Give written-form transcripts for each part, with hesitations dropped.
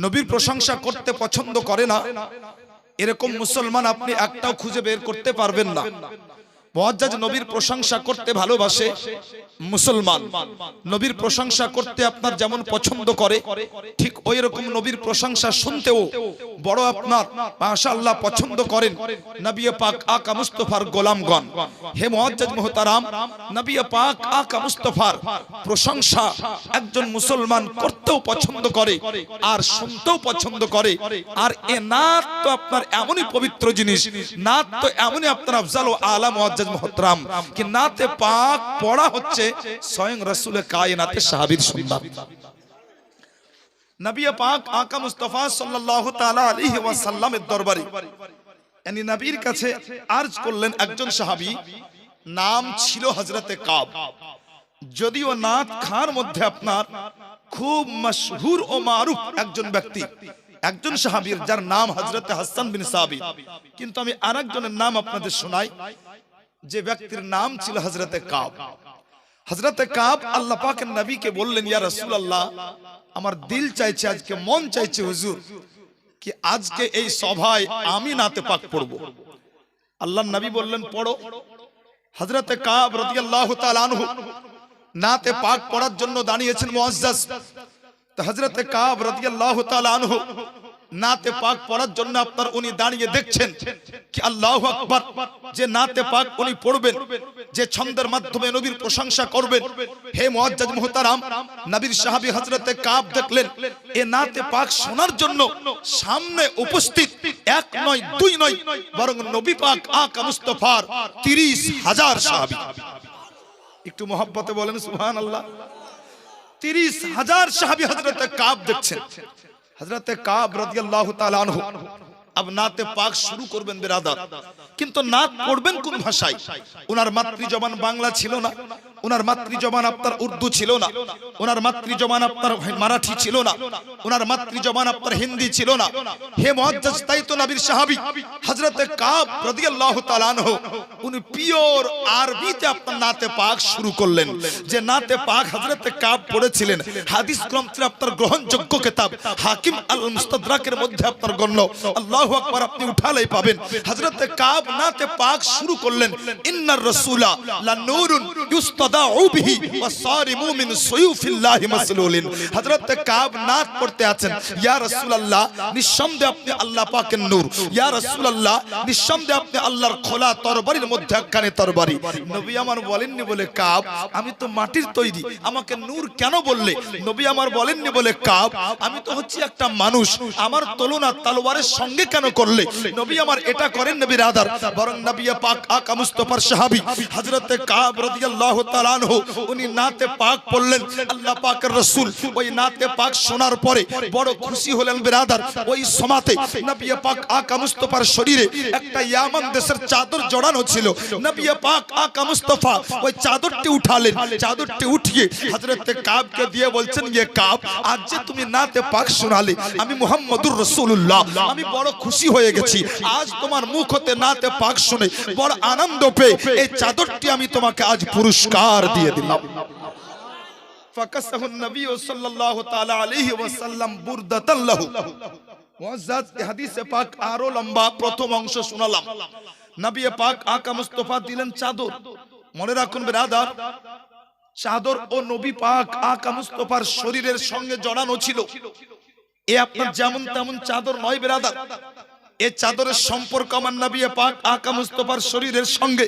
নবীর প্রশংসা করতে পছন্দ করে না এরকম মুসলমান আপনি একটাও খুঁজে বের করতে পারবেন না। মুআজ্জাজ নবীর প্রশংসা করতে ভালোবাসে মুসলমান, নবীর প্রশংসা করতে আপনার যেমন পছন্দ করে ঠিক ওই রকম নবীর প্রশংসা শুনতেও বড় আপনার মাশাআল্লাহ পছন্দ করেন নবী পাক আকা মুস্তাফার গোলামগণ। হে মুআজ্জাজ মুহতারাম, নবী পাক আকা মুস্তাফার প্রশংসা একজন মুসলমান করতেও পছন্দ করে আর শুনতেও পছন্দ করে। আর এ নাত তো আপনার এমনই পবিত্র জিনিস, নাত তো এমনই আপনার আফজাল ও আলা মুআজ্জাজ মুহতারাম কি নাতে পাক পড়া হচ্ছে স্বয়ং রাসূল কায়নাতে সাহাবীর সুন্নাত। নবী পাক আকা মুস্তাফা সাল্লাল্লাহু তাআলা আলাইহি ওয়াসাল্লামের দরবারে yani নবীর কাছে আরজ করলেন একজন সাহাবী, নাম ছিল হযরতে কাব। যদিও নাত খার মধ্যে আপনার খুব মশহুর ও মারুফ একজন ব্যক্তি, একজন সাহাবীর যার নাম হযরতে হাসান বিন সাবিত, কিন্তু আমি আরেকজনের নাম আপনাদের শোনাই যে ব্যক্তির নাম ছিল হযরতে কাব। হযরতে কাব আল্লাহ পাকের নবীকে বললেন, ইয়া রাসূলুল্লাহ, আমার দিল চাইছে, আজকে মন চাইছে হুজুর কি আজকে এই সভায় আমি নাতে পাক পড়ব। আল্লাহর নবী বললেন, পড়ো। হযরতে কাব রাদিয়াল্লাহু তাআলা আনহু নাতে পাক পড়ার জন্য দাঁড়িয়েছেন মুআজ্জাজ। তো হযরতে কাব রাদিয়াল্লাহু তাআলা আনহু নাতে পাক পড়ার জন্য আপনার উনি দাঁড়িয়ে দেখছেন কি আল্লাহু আকবার, যে নাতে পাক উনি পড়বেন, যে ছন্দের মাধ্যমে নবীর প্রশংসা করবেন। হে মুআজ্জাজ মুহতারাম, নবীর সাহাবী হযরতে কাব দেখলেন এ নাতে পাক শোনার জন্য সামনে উপস্থিত এক নয় দুই নয় বরং নবী পাক আকা মুস্তাফার 30,000 সাহাবী। একটু মহব্বতে বলেন সুবহানাল্লাহ। 30,000 সাহাবী হযরতে কাব দেখছেন। হযরতে কাব রাদিয়াল্লাহু তাআলা আনহু अब नाते पाक शुरू করবেন বিরাদার, কিন্তু নাত পড়বেন কোন ভাষায়? ওনার মাতৃ জবান বাংলা ছিল না, ওনার মাতৃ জবান আপনার উর্দু ছিল না, ওনার মাতৃ জবান আপনার মারাঠি ছিল না, ওনার মাতৃ জবান আপনার হিন্দি ছিল না। হে মুআজ্জাজ, তাই তো নবীর সাহাবী হযরতে কাব রাদিয়াল্লাহু তাআলা আনহু উনি পিওর আরবিতে আপনার নাতে পাক শুরু করলেন। যে নাতে পাক হযরতে কাব পড়েছিলেন হাদিস গ্রন্থের আপনার গ্রহণযোগ্য কিতাব হাকিম আল মুস্তাদরাকের মধ্যে আপনার গণ্য। আল্লাহু আকবার, আপনি উঠালেই পাবেন। হযরতে কাব নাতে পাক শুরু করলেন, ইন্নার রাসূলা লা নূরুন ইউস্তাদাউ বিহি ওয়াসারিমু মিন সুয়ুফিল্লাহি মাসলুলিন। হযরতে কাব নাত পড়তে আছেন, ইয়া রাসূলুল্লাহ, নিঃসন্দেহে আপনি আল্লাহ পাকের নূর। ইয়া রাসূলুল্লাহ, নিঃসন্দেহে আপনি আল্লাহর খোলা তরবারির মধ্যে একখানে তরবারি। নবী আমার বলেননি বলে কাব আমি তো মাটির তৈরি, আমাকে নূর কেন বললে? নবী আমার বলেননি বলে কাব আমি তো হচ্ছি একটা মানুষ, আমার তুলনা তলোয়ারের সঙ্গে কেন করলে? নবী আমার এটা করেন নবীর আদার, বরং নবী পাক আকা মুস্তাফার সাহাবী হযরতে কাব রাদিয়াল্লাহু তাআলা আনহু উনি নাতে পাক পড়লেন। আল্লাহ পাকের রাসূল ওই নাতে পাক শোনার পরে বড় খুশি হলেন বিরাদার। ওই সময়তে নবী পাক আকা মুস্তাফার শরীরে একটা ইয়ামান দেশের চাদর জড়ানো ছিল। নবী পাক আকা মুস্তাফা ওই চাদরটি উঠালেন, চাদরটি উঠিয়ে হযরতে কাবকে দিয়ে বলছেন, ইয়ে কাব, আজ যে তুমি নাতে পাক শোনালে আমি মুহাম্মদুর রাসূলুল্লাহ, আমি বড় খুশি হয়ে গেছি। আজ তোমার মুখ হতে নাতে পাক শুনে বড় আনন্দ পেয়ে এই চাদরটি আমি তোমাকে আজ পুরস্কার দিয়ে দিলাম। ফাকাসাহু নবী সাল্লাল্লাহু তাআলা আলাইহি ওয়াসাল্লাম বুরদাতান লাহু। মুআজ্জাজ এই হাদিসে পাক আরো লম্বা প্রথম অংশ শোনালাম। নবী পাক আকা মুস্তাফা দিলেন চাদর। মনে রাখুন বিরাদার, চাদর ও নবী পাক আকা মুস্তাফার শরীরের সঙ্গে জড়ানো ছিল। এ আপনার যেমন তেমন চাদর নয় বিরাদার, এই চাদরের সম্পর্ক আমার নবী পাক আকা মুস্তাফার শরীরের সঙ্গে।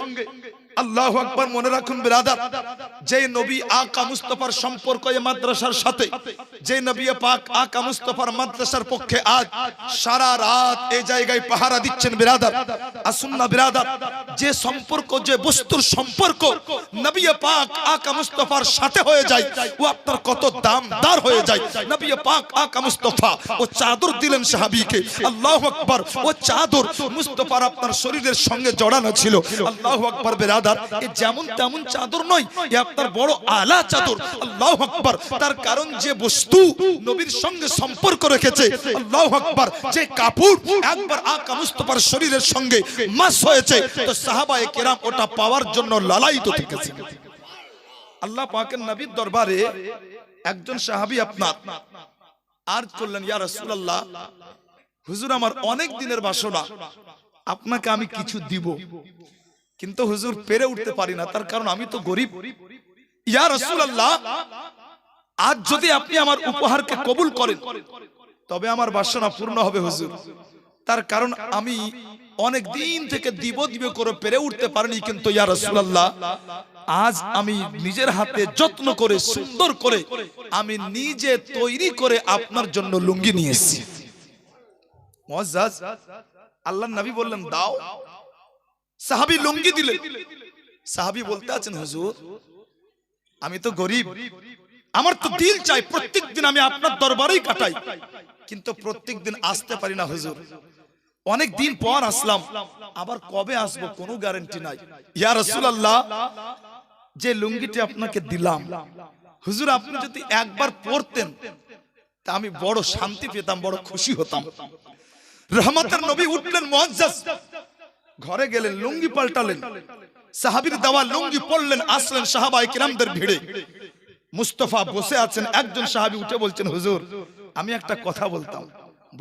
আল্লাহু আকবার, মনে রাখুন বিরাদার, যে নবী আকা মুস্তাফার সম্পর্ক এই মাদ্রাসার সাথে, যে নবী পাক আকা মুস্তাফার মাদ্রাসার পক্ষে আজ সারা রাত এই জায়গায় পাহারা দিচ্ছেন বিরাদার। আসুন না বিরাদার, যে সম্পর্ক, যে বস্তুর সম্পর্ক নবী পাক আকা মুস্তাফার সাথে হয়ে যায় ও আপনার কত দামদার হয়ে যায়। নবী পাক আকা মুস্তাফা ও চাদর দিলেন সাহাবীকে। আল্লাহু আকবার, ও চাদর মুস্তাফার আপনার শরীরের সঙ্গে জড়ানো ছিল। আল্লাহু আকবার বিরাদার, এ যেমন তেমন চাদর নয়, এ আপনার বড় আলা চাদর। আল্লাহু আকবার, তার কারণ যে বস্তু নবীর সঙ্গে সম্পর্ক রেখেছে, আল্লাহু আকবার, যে কাপড় একবার আকা মুস্তাফার শরীরের সঙ্গে মাস হয়েছে, তো সাহাবায়ে কেরাম ওটা পাওয়ার জন্য লালায়িত থেকেছে। আল্লাহ পাকের নবীর দরবারে একজন সাহাবী আপনার আর করলেন, ইয়া রাসূলুল্লাহ, হুজুর আমার অনেক দিনের বাসনা, আপনাকে আমি কিছু দিব, কিন্তু হুজুর পেরে উঠতে পারি না, তার কারণ আমি তো গরিব। ইয়া রাসূলুল্লাহ, আজ যদি আপনি আমার উপহারকে কবুল করেন তবে আমার বাসনা পূর্ণ হবে হুজুর, তার কারণ আমি অনেক দিন থেকে দিব দিব করে পেরে উঠতে পারিনি, কিন্তু ইয়া রাসূলুল্লাহ আজ আমি নিজের হাতে যত্ন করে সুন্দর করে আমি নিজে তৈরি করে আপনার জন্য লুঙ্গি নিয়ে এসেছি। মুআজ্জাজ, আল্লাহর নবী বললেন দাও। সাহাবী লুঙ্গি দিলেন। সাহাবী বলতে আছেন, হুজুর আমি তো গরিব, আমার তো দিল চাই প্রত্যেকদিন আমি আপনার দরবারেই কাটাই, কিন্তু প্রত্যেকদিন আসতে পারি না হুজুর, অনেক দিন পর আসলাম, আবার কবে আসবো কোনো গ্যারান্টি নাই। ইয়া রাসূলুল্লাহ, যে লুঙ্গিটি আপনাকে দিলাম হুজুর আপনি যদি একবার পরতেন তা আমি বড় শান্তি পেতাম, বড় খুশি হতাম। রহমতের নবী উঠলেন, মুআজ্জাজ ঘরে গেলেন, লুঙ্গি পাল্টালেন, সাহাবীর দেওয়া লুঙ্গি পরলেন, আসলেন সাহাবায়ে কিরামদের ভিড়ে। মুস্তাফা বসে আছেন, একজন সাহাবী উঠে বলছেন, হুজুর আমি একটা কথা বলতাম।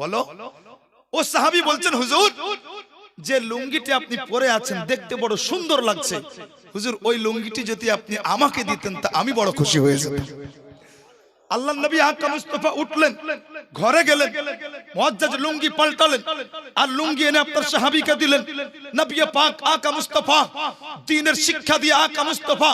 বলো। ও সাহাবী বলছেন, হুজুর যে লুঙ্গিটি আপনি পরে আছেন দেখতে বড় সুন্দর লাগছে, হুজুর ওই লুঙ্গিটি যদি আপনি আমাকে দিতেন তা আমি বড় খুশি হয়ে যেতাম। আল্লাহর নবী আকা মুস্তাফা উঠলেন, ঘরে গেলেন, মুআজ্জাজ লুঙ্গি পাল্টালেন আর লুঙ্গি এনে আপনার সাহাবীকে দিলেন। নবী পাক আকা মুস্তাফা দ্বীনের শিক্ষা দিয়ে আকা মুস্তাফা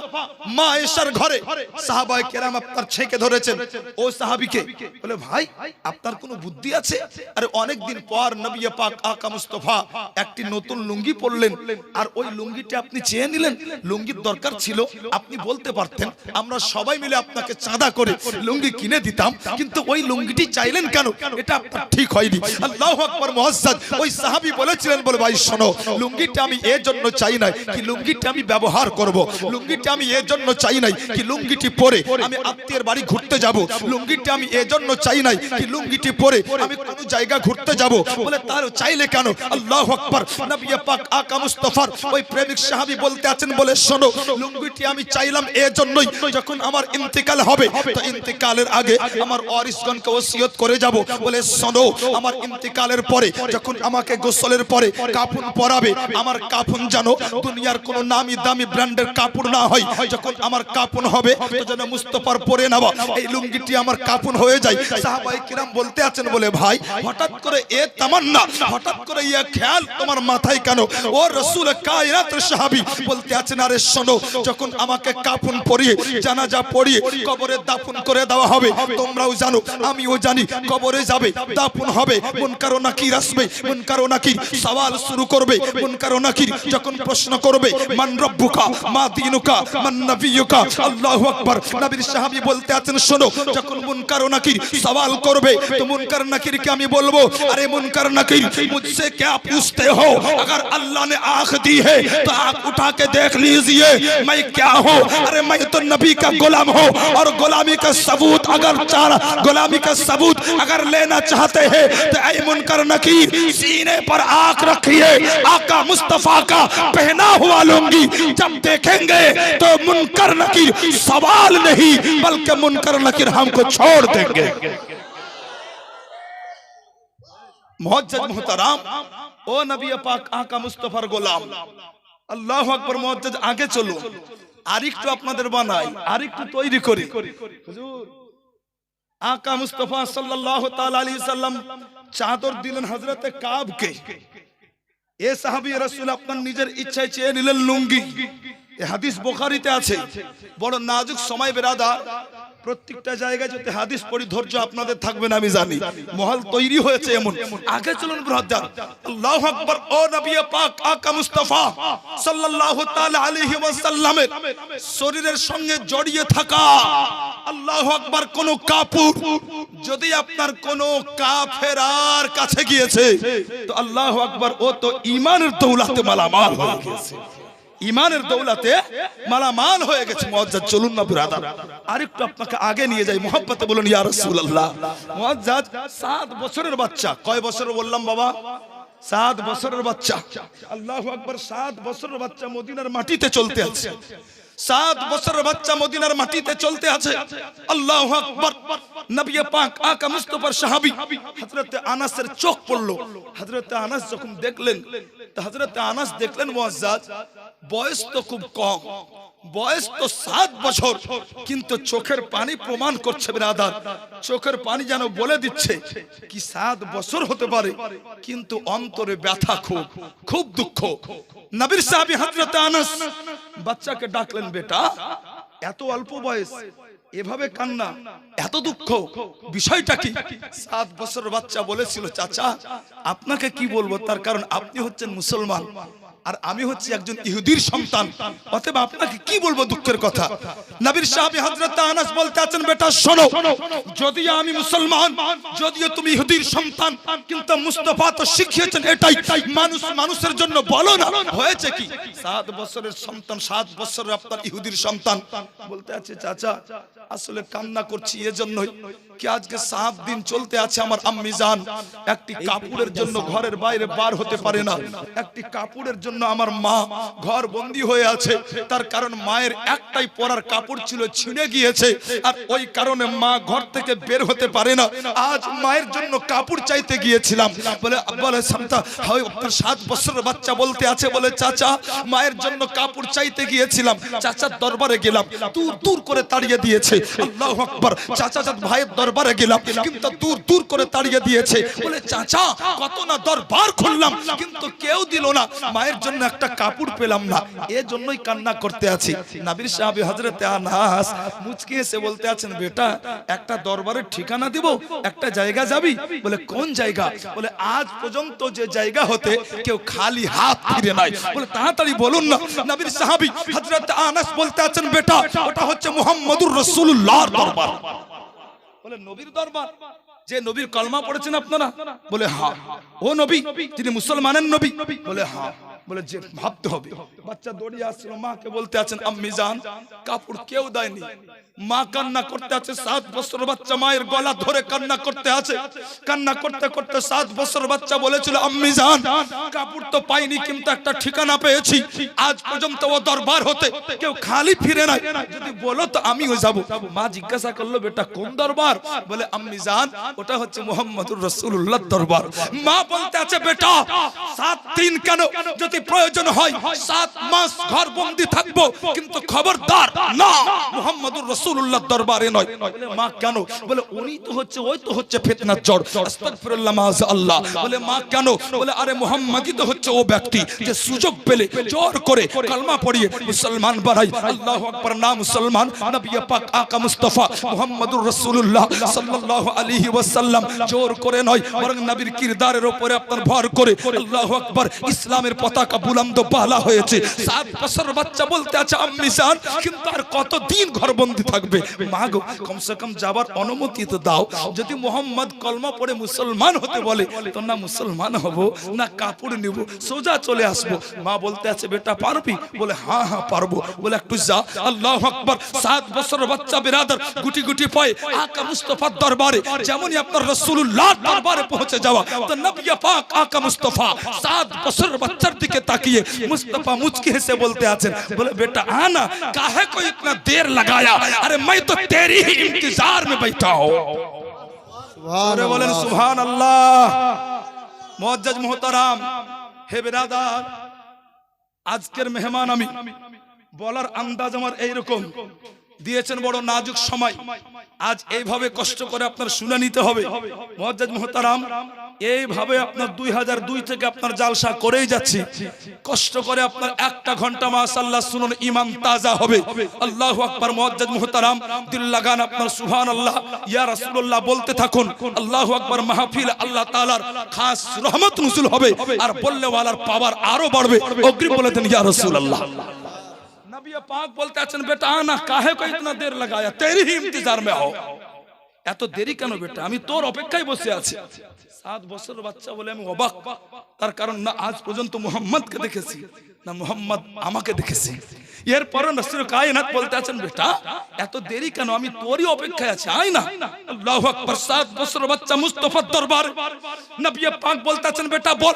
মা আয়েশার ঘরে সাহাবায়ে কেরাম আপনার ছেকে ধরেছেন। ও সাহাবীকে বলে, ভাই আপনার কোনো বুদ্ধি আছে? আরে অনেক দিন পর নবী পাক আকা মুস্তাফা একটি নতুন লুঙ্গি পরলেন আর ওই লুঙ্গিটি আপনি চেয়ে নিলেন। লুঙ্গির দরকার ছিল, আপনি বলতে পারতেন আমরা সবাই মিলে আপনাকে চাঁদা করে লুঙ্গি কিনে দিতাম, কিন্তু ওই লুঙ্গিটি চাইলেন কেন? এটা আপনার ঠিক হয়নি। আল্লাহু আকবার। মুআজ্জাজ ওই সাহাবী বলেছিলেন, বলে ভাই শোনো, লুঙ্গিটা আমি এর জন্য চাই নাই কি লুঙ্গিটা আমি ব্যবহার করব, লুঙ্গিটা আমি এর জন্য চাই নাই কি লুঙ্গিটি পরে আমি আত্মীয়ের বাড়ি ঘুরতে যাব, লুঙ্গিটা আমি এর জন্য চাই নাই কি লুঙ্গিটি পরে আমি কোন জায়গা ঘুরতে যাব। বলে তার চাইলে কেন? আল্লাহু আকবার। নবী পাক আকা মুস্তাফার ওই প্রেমিক সাহাবী বলতে আছেন, বলে শোনো, লুঙ্গিটি আমি চাইলাম এর জন্যই যখন আমার ইন্তেকাল হবে তো ইন্তেকালের আগে আমার ওয়ারিসগণকে ওসিয়ত করে যাব। বলে শোনো, আমার ইন্তেকালের পরে যখন আমাকে গোসলের পরে কাফন পরাবে, আমার কাফন জানো দুনিয়ার কোন নামি দামি ব্র্যান্ডের কাপড় না হয়, যখন আমার কাফন হবে তো যেন মুস্তাফার পরে নেওয়া এই লুঙ্গিটি আমার কাফন হয়ে যায়। সাহাবায়ে কিরাম বলতে আছেন, বলে ভাই হঠাৎ করে এ তামান্না, হঠাৎ করে ইয়া খেয়াল তোমার মাথায় কেন? ও রাসূল কায়নাতের সাহাবী বলতে আছেন, আরে শোনো, যখন আমাকে কাফন পরিয়ে জানাজা পড়িয়ে কবরে দাফন করে দেওয়া হবে, তোমরাও জানো আমিও জানি কবরে যাবে, দাফন হবে, মুনকার ও নাকির আসবে, মুনকার ও নাকির সওয়াল শুরু করবে। মুনকার ও নাকির যখন প্রশ্ন করবে, মান রব্বুকা মা দীনুকা মান নবিয়ুকা, আল্লাহু আকবার। নবীর সাহাবী বলতে আছেন, শোনো, যখন মুনকার ও নাকির সওয়াল করবে তো মুনকার নাকিরকে আমি বলবো, আরে মুনকার নাকির मुझसे क्या पूछते हो? अगर अल्लाह ने आंख दी है तो आप उठा के देख लीजिए मैं क्या हूँ। अरे मैं तो नबी का गुलाम हूँ और गुलामी का सबूत अगर गुलामी का सबूत अगर लेना चाहते हैं तो ऐ मुनकर नकीर सीने पर आंख रखिए, आका मुस्तफा का पहना हुआ लुंगी जब देखेंगे तो मुनकर नकीर सवाल नहीं बल्कि मुनकर नकीर हमको छोड़ देंगे। मुअज्जज मुहतरम, ओ नबी पाक आका मुस्तफार गोलाम, আল্লাহু আকবার। মুআজ্জাজ আগে চলো, আরেকটু আপনাদের বানাই, আরেকটু তৈরি করি। হুজুর আকা মুস্তাফা সাল্লাল্লাহু তাআলা আলাইহি সাল্লাম চাদর দিলেন হযরতে কাবকে। এ সাহাবী রাসূল আপনার নিজের ইচ্ছায় চেয়ে নিলেন লুঙ্গি। এই হাদিস বুখারীতে আছে। বড় নাজুক সময় বেরাদার, প্রত্যেকটা জায়গায় যদি হাদিস পড়ি ধৈর্য আপনাদের থাকবে না আমি জানি, মহল তৈরি হয়েছে এমন। আগে চলুন ব্রাদার। আল্লাহু আকবার। ও নবী পাক আকা মুস্তাফা সাল্লাল্লাহু তাআলা আলাইহি ওয়াসাল্লামের শরীরের সঙ্গে জড়িয়ে থাকা আল্লাহু আকবার কোন কাপড় যদি আপনার কোন কাফেরার কাছে গিয়েছে তো আল্লাহু আকবার ও তো ঈমানের দৌলতে মালামাল হয়ে গেছে, ইমানের দৌলতে মালামাল হয়ে গেছে। মুআজ্জাজ চলুন না ব্রাদার, আরেকটু আপনাকে আগে নিয়ে যাই, মুহাব্বতে বলুন ইয়া রাসূলুল্লাহ। মুআজ্জাজ 7 বছরের বাচ্চা, কয় বছর বললাম বাবা? 7 বছরের বাচ্চা। আল্লাহু আকবার। 7 বছরের বাচ্চা মদিনার মাটিতে চলতে আছে। 7 বছরের বাচ্চা মদিনার মাটিতে চলতে আছে। আল্লাহু আকবার। নবী পাক আকা মুস্তাফার সাহাবী হযরত আনাসের চোখ পড়ল। হযরত আনাস যখন দেখলেন, তো হযরত আনাস দেখলেন মুআজ্জাজ বয়স তো খুব কম, বয়স তো 7 বছর, কিন্তু চোখের পানি প্রমাণ করছে বিরাদার, চোখের পানি যেন বলে দিচ্ছে কি 7 বছর হতে পারে, কিন্তু অন্তরে ব্যথা, খুব খুব দুঃখ। নবীর সাহাবী হযরত আনাস বাচ্চাকে ডাকলেন, বেটা এত অল্প বয়স, এভাবে কান্না, এত দুঃখ, বিষয়টা কি? 7 বছরের বাচ্চা বলেছিল, চাচা আপনাকে কি বলবো, তার কারণ আপনি হচ্ছেন মুসলমান আর আমি হচ্ছি একজন ইহুদির সন্তান, অতএব আপনাকে কি বলবো দুঃখের কথা। নবীর সাহাবী হযরত আনাস বলতে আছেন, বেটা শোনো, যদিও আমি মুসলমান, যদিও তুমি ইহুদির সন্তান, কিন্তু মুস্তাফা তো শিখিয়েছেন এটাই, মানুষ মানুষের জন্য বলো না, হয়েছে কি 7 বছরের সন্তান, 7 বছরের আপনার ইহুদির সন্তান। বলতে আছে, চাচা আসলে কান্না করছি এজন্যই কি আজকে 7 দিন চলতে আছে আমার আম্মি জান একটি কাপড়ের জন্য ঘরের বাইরে বার হতে পারে না, একটি কাপড়ের জন্য আমার মা ঘর বন্দী হয়ে আছে, তার কারণ মায়ের একটাই পরার কাপড় ছিল, ছিঁড়ে গিয়েছে, আর ওই কারণে মা ঘর থেকে বের হতে পারে না। আজ মায়ের জন্য কাপড় চাইতে গিয়েছিলাম। বলে সামতা হয় আপনার 7 বছরের বাচ্চা বলতে আছে, বলে চাচা মায়ের জন্য কাপড় চাইতে গিয়েছিলাম, চাচার দরবারে গেলাম, দূর দূর করে তাড়িয়ে দিয়েছে। আল্লাহু আকবার। চাচা ভাইয়ের দরবারে গেলাম, কিন্তু দূর দূর করে তাড়িয়ে দিয়েছে। বলে চাচা কত না দরবার খুললাম, কিন্তু কেউ দিল না, মায়ের জন্য একটা কাপড় পেলাম না, এজন্যই কান্না করতে আছি। নবীর সাহাবী হযরত আনাস মুচকি এসে বলতে আছেন, বেটা একটা দরবারের ঠিকানা দিব, একটা জায়গা যাবি? বলে কোন জায়গা? বলে আজ পর্যন্ত যে জায়গা হতে কেউ খালি হাত ফিরে নাই। বলে তাড়াতাড়ি বলুন না। নবীর সাহাবী হযরত আনাস বলতে আছেন, বেটা ওটা হচ্ছে মুহাম্মদুর রাসূলুল্লাহর দরবার। বলে নবীর দরবার? যে নবীর কলমা পড়েছেন আপনারা? বলে হ্যাঁ। ও নবী যিনি মুসলমানের নবী? বলে হ্যাঁ। বলে যে ভাবতে হবে। বাচ্চা দৌড়িয়ে আসছিল, মাকে বলতে আছেন, আম্মি জান কাপড় কেউ দেয়নি। মা কান্না করতে আছে, 7 বছরের বাচ্চা মায়ের গলা ধরে কান্না করতে আছে। কান্না করতে করতে 7 বছরের বাচ্চা বলেছিল, আম্মি জান কাপড় তো পাইনি, কিন্তু একটা ঠিকানা পেয়েছি, আজ পর্যন্ত ও দরবার হতে কেউ খালি ফিরে নাই, যদি বলো তো আমিও যাব। মা জিজ্ঞাসা করলো, বেটা কোন দরবার? বলে আম্মি জান ওটা হচ্ছে মুহাম্মদুর রাসূলুল্লাহর দরবার। মা বলতে আছে, বেটা 7 দিন কেন, যদি প্রয়োজন হয় 7 মাস ঘর বন্দী থাকবো, কিন্তু খবরদার না মুহাম্মদুর রাসূলুল্লাহর দরবারে নয়। বলে মা কেন? বলে উনি তো হচ্ছে, ওই তো হচ্ছে ফিতনার জড়, আস্তাগফিরুল্লাহ মাআল্লাহ। বলে মা কেন? বলে আরে মুহাম্মদই তো হচ্ছে ও ব্যক্তি যে সুযোগ পেলে জোর করে কলমা পড়িয়ে মুসলমান বানাই। আল্লাহু আকবার। না মুসলমান, নবী পাক আকা মুস্তাফা মুহাম্মদুর রাসূলুল্লাহ সাল্লাল্লাহু আলাইহি ওয়াসাল্লাম জোর করে নয়, বরং নবীর কিরদারের উপরে আপনার ভর করে আল্লাহু আকবার ইসলামের পতাকা বুলন্দ বালা হয়েছে। 7 বছরের বাচ্চা বলতে আছে, আম্মি জান কিন্তু আর কতদিন ঘরবন্দি থাকবে? মা গো কমসে কম যাবার অনুমতি তো দাও। যদি মুহাম্মদ কলমা পড়ে মুসলমান হতে বলে, তো না মুসলমান হব না কাপড় নিব, সোজা চলে আসবো। মা বলতে আছে, বেটা পারবি? বলে হ্যাঁ হ্যাঁ পারবো। বলে একটু যা। আল্লাহু আকবার। 7 বছরের বাচ্চা বিরাদর গুটি গুটি পায়ে আকা মুস্তাফার দরবারে, যেমনই আপনার রাসূলুল্লাহর দরবারে পৌঁছে যাওয়া, তো নবী পাক আকা মুস্তাফা 7 বছরের বাচ্চার দিকে তাকিয়ে মুস্তাফা মুচকি হেসে বলতে আছেন, বলে বেটা आना काहे को इतना देर लगाया, अरे मैं तो तेरी ही इंतजार में बैठा हूं। अरे बोलें सुभान अल्लाह। मुअज्जज मोहतरम हे बिरादार, আজকের মেহমান আমি, বলার আন্দাজ আমার এইরকম, দিয়েছেন বড় নাজুক সময়, আজ এইভাবে কষ্ট করে আপনার শুনে নিতে হবে। মুআজ্জজ মোহতারাম এইভাবে আপনার 2002 থেকে আপনার জালসা করেই যাচ্ছি, কষ্ট করে আপনার 1 ঘন্টা মাশাআল্লাহ শুনুন, ঈমান তাজা হবে। আল্লাহু আকবার। মুআজ্জজ মোহতারাম দিল লাগান আপনার সুবহানাল্লাহ ইয়া রাসূলুল্লাহ বলতে থাকুন। আল্লাহু আকবার। মাহফিল আল্লাহ তাআলার খাস রহমত নজুল হবে, আর বললে ওয়ালার পাওয়ার আরো বাড়বে। অগ্রিম বলে দেন ইয়া রাসূলুল্লাহ। नबी पाक बोलते আছেন, বেটা आना काहे को इतना देर लगाया, तेरी ही इंतजार में हो। এত দেরি কেন বেটা, আমি তোর অপেক্ষায় বসে আছি। 7 বছরের বাচ্চা বলে আমি অবাক, তার কারণ না আজ পর্যন্ত মুহাম্মদকে দেখেছি, না মুহাম্মদ আমাকে দেখেছি। এরপর রাসূল কায়নাত বলতে আছেন, বেটা এত দেরি কেন, আমি তোরই অপেক্ষায় আছি, আয় না। আল্লাহু আকবার। 7 বছরের বাচ্চা মুস্তাফার দরবার, নবী পাক বলতে আছেন, বেটা বল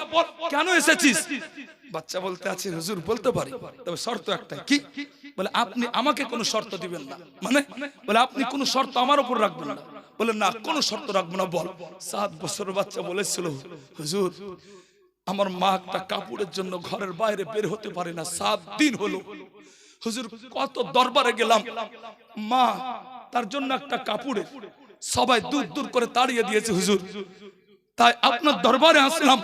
কেন এসেছিস? বাচ্চা বলতে আছে, হুজুর বলতে পারি, তবে শর্ত একটাই। কি? বলে আপনি আমাকে কোনো শর্ত দিবেন না, মানে বলে আপনি কোনো শর্ত আমার উপর রাখবেন না। বলে না, কোনো শর্ত রাখবো না, বল। 7 বছরের বাচ্চা বলেছিল, হুজুর আমার মা একটা কাপড়ের জন্য ঘরের বাইরে বের হতে পারে না, 7 দিন হলো হুজুর, কত দরবারে গেলাম, মা তার জন্য একটা কাপড়ের সবাই দূর দূর করে তাড়িয়ে দিয়েছে হুজুর, তাই আপনার দরবারে আসলাম,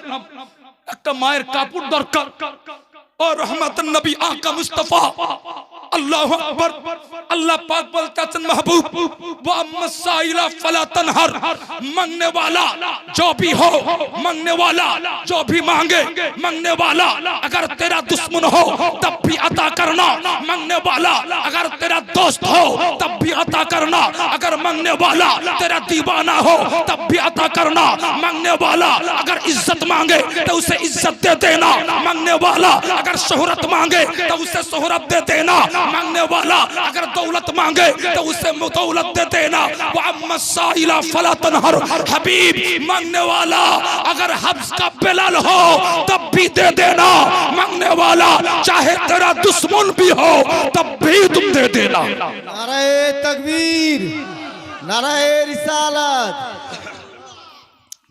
একটা মায়ের কাপড় দরকার। ও রহমাতুন নবী আকা মুস্তাফা, আল্লাহু আকবার। अल्लाह पाक बोलते हैं महबूब वो अम्मा साइला फला तनहर, मांगने वाला जो भी हो, मांगने वाला जो भी मांगे, मांगने वाला अगर तेरा दुश्मन हो तब भी अता करना, मांगने वाला अगर तेरा दोस्त हो तब भी अता करना, अगर मांगने वाला तेरा दीवाना हो तब भी अता करना, मांगने वाला अगर इज्जत मांगे तो उसे इज्जत दे देना, मांगने वाला अगर शोहरत मांगे तो उसे शोहरत दे देना, मांगने वाला अगर दौलत मांगे तो उसे दौलत दे देना। वो अम्मा साइला फला तनहर, हबीब मांगने वाला अगर हब्स का बिलाल हो तब भी दे देना, मांगने वाला चाहे तेरा दुश्मन भी हो तब भी तुम दे देना। नाराए तकबीर, नाराए रिसालत।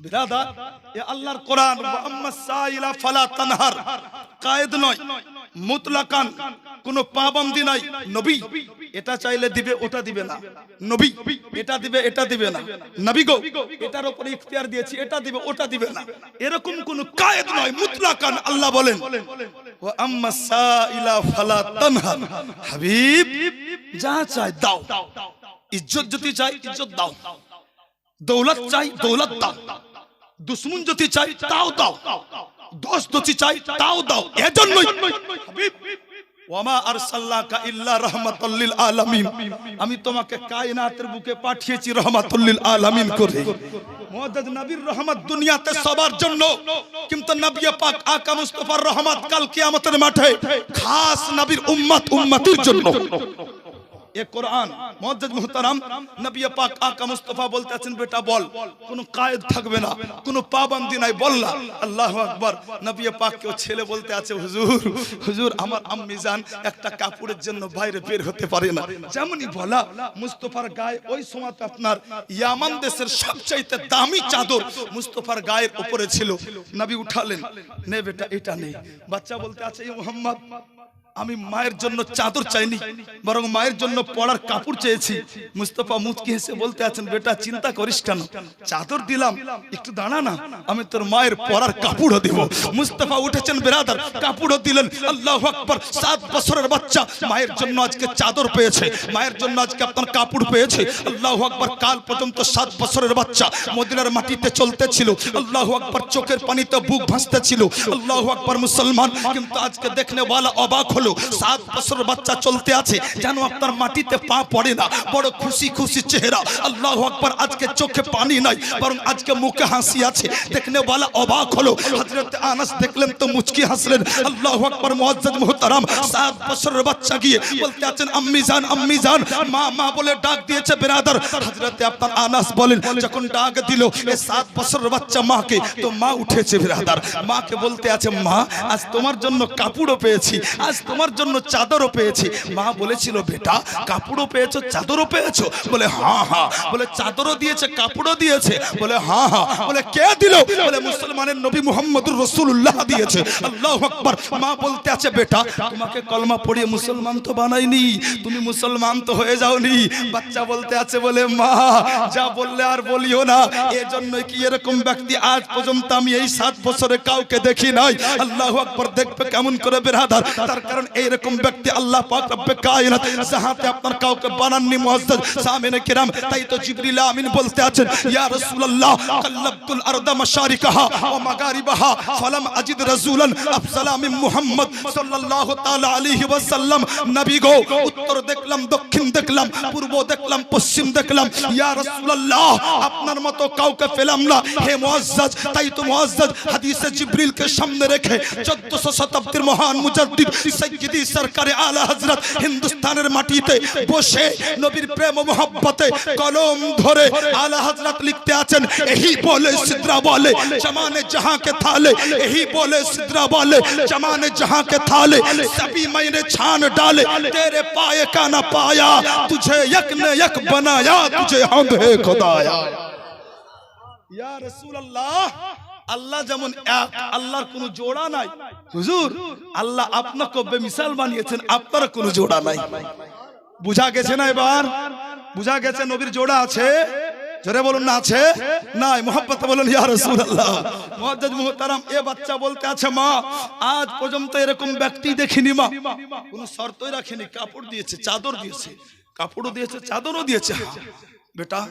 बिरादर ये अल्लाहर कुरान, व अम्मा साइला फला तनहर কায়েদ নয়, মুতলাকান কোনো পাবন্দি নাই। নবী এটা চাইলে দিবে, ওটা দিবে না, নবী এটা দিবে, এটা দিবে না, নবী গো এটার উপরে ইখতিয়ার দিয়েছি, এটা দিবে, ওটা দিবে না, এরকম কোনো কায়েদ নয়, মুতলাকান। আল্লাহ বলেন ওয়া আম্মা সাইলা ফালা তানহার, হাবিব যা চাই দাও, ইজ্জত যদি চাই ইজ্জত দাও, দৌলত চাই দৌলত দাও, দুশ্মন যদি চাই তাও দাও, দোস্ত যদি চাই তাও দাও। এজন্যই হাবিব ওয়ামা আরসালনাকা ইল্লা রাহমাতাল লিল আলামিন, আমি তোমাকে কায়নাতের বুকে পাঠিয়েছি রহমাতুল লিল আলামিন করে। মুআজ্জাজ নবীর রহমত দুনিয়াতে সবার জন্য, কিন্তু নবী পাক আকা মুস্তাফার রহমত কাল কিয়ামতের মাঠে খাস নবীর উম্মত উম্মতির জন্য। ये कुरान मुअज्जज मुहतरम नबी पाक आका मुस्तफा बोलते আছেন बेटा बोल, কোনো কায়েদ থাকবে না, কোনো পাবন্দি নাই, বললা আল্লাহু আকবার। নবী পাক কেও ছেলে বলতে আছে হুজুর, হুজুর আমার আম্মি জান একটা কাপড়ের জন্য বাইরে বের হতে পারে না। যেমনই বলা মুস্তাফার গায়ে ওই সময় আপনার ইয়ামান দেশের সবচাইতে দামি চাদর মুস্তাফার গায়ের উপরে ছিল। নবী উঠালেন, নে বেটা এটা নেই। বাচ্চা বলতে আছে এ মুহাম্মদ আমি মায়ের জন্য চাদর চাইনি, বরং মায়ের জন্য পড়ার কাপড় চেয়েছি। মুস্তাফা মুচকি হেসে বলতে আছেন বেটা চিন্তা করিস কেন, চাদর দিলাম, একটু দাঁড়া না, আমি তোর মায়ের পড়ার কাপড়ও দেব। মুস্তাফা উঠেছেন বেরাদার, কাপড়ও দিলেন। আল্লাহু আকবার। 7 বছরের বাচ্চা মায়ের জন্য আজকে চাদর পেয়েছে, মায়ের জন্য আজকে আপনার কাপড় পেয়েছে। আল্লাহু আকবার। কাল পর্যন্ত 7 বছরের বাচ্চা মদিনার মাটিতে চলতেছিল, আল্লাহু আকবার, চোখের পানিতে বুক ভাসতেছিল, আল্লাহু আকবার মুসলমান। কিন্তু আজকে দেখনে ওয়ালা অবাক হলো, 7 বছরের বাচ্চা চলতে আছে যেন আপনার মাটিতে পা পড়ে না, বড় খুশি খুশি চেহারা, আল্লাহু আকবার। আজকে চোখে পানি নাই, বরং আজকে মুখে হাসি আছে, দেখনে ওয়ালা অবাক হলো। হযরত আনাস দেখলেন তো মুচকি হাসলেন, আল্লাহু আকবার। মুআজ্জাজ মুহতারাম 7 বছরের বাচ্চা গিয়ে বলতে আছেন আম্মি জান, আম্মি জান, মা মা বলে ডাক দিয়েছে বেরাদার। হযরত আপনার আনাস বলেন যখন ডাক দিল এই 7 বছরের বাচ্চা মাকে, তো মা উঠেছে বেরাদার, মাকে বলতে আছে মা আজ তোমার জন্য কাপড়ও পেয়েছি, আজ তোমার জন্য চাদরও পেয়েছি। মা বলেছিল বেটা কাপড়ও পেয়েছো চাদরও পেয়েছো? বলে হ্যাঁ হ্যাঁ। বলে চাদরও দিয়েছে কাপড়ও দিয়েছে? বলে হ্যাঁ হ্যাঁ। বলে কে দিল? বলে মুসলমানের নবী মুহাম্মদুর রাসূলুল্লাহ দিয়েছে। আল্লাহু আকবার। মা বলতে আছে বেটা তোমাকে কলমা পড়িয়ে মুসলমান তো বানাইনি, তুমি মুসলমান তো হয়ে যাওনি। বাচ্চা বলতে আছে বলে মা যা বললে আর বলিও না, এজন্য কি এরকম ব্যক্তি আজ পর্যন্ত আমি এই 7 বছরে কাউকে দেখি নাই। আল্লাহু আকবার। দেখবে কেমন করে বেরাদার, তার কারণ এইরকম ব্যক্তি আল্লাহ পাক রব্বে কায়নাত জাহাতে আপনার কাউকে বানাননি। মুআজ্জাজ সামিনে কিরাম, তাই তো জিবরিল আমিন বলতে আছেন ইয়া রাসূলুল্লাহ কাল্লাবতুল আরদা মাশারিকাহা ওয়া মাগারিবাহা ফালাম আজিদ রাসূলান আফসালা মিন মুহাম্মদ সাল্লাল্লাহু তাআলা আলাইহি ওয়াসাল্লাম। নবী গো উত্তর দেখলাম, দক্ষিণ দেখলাম, পূর্ব দেখলাম, পশ্চিম দেখলাম, ইয়া রাসূলুল্লাহ আপনার মতো কাউকে পেলাম না হে মুআজ্জাজ। তাই তো মুআজ্জাজ হাদিসে জিবরিলকে সামনে রেখে 1400 শতাব্দীর মহান মুজাদ্দিদ সৈয়দি সরকারে আলা হযরত হিন্দুস্তানের মাটিতে বসে নবীর প্রেম ও मोहब्बते कलम धरे आला हजरत लिखते आचन यही बोले सिद्रा वाले जमाने जहां के थाले यही बोले सिद्रा वाले जमाने जहां के थाले सभी मैंने छान डाले तेरे पाए का ना पाया तुझे यक ने यक बनाया तुझे हमद है खुदाया या रसूल अल्लाह আল্লাহ যেমন এক, আল্লাহর কোনো জোড়া নাই। হুজুর, আল্লাহ আপনাকে বেমিসাল বানিয়েছেন, আপনার কোনো জোড়া নাই। বুঝা গেছে না? এবার বুঝা গেছে নবীর জোড়া আছে? জোরে বলুন না আছে? নাই। মোহাব্বতে বলুন ইয়া রাসূলুল্লাহ। মুআজ্জাজ মুহতারাম, এ বাচ্চা বলতে আছে মা আজ পর্যন্ত এরকম ব্যক্তি দেখিনি মা, কোনো শর্তই রাখেনি, কাপড় দিয়েছে, চাদর দিয়েছে, কাপড়ও দিয়েছে, চাদরও দিয়েছে। বেটা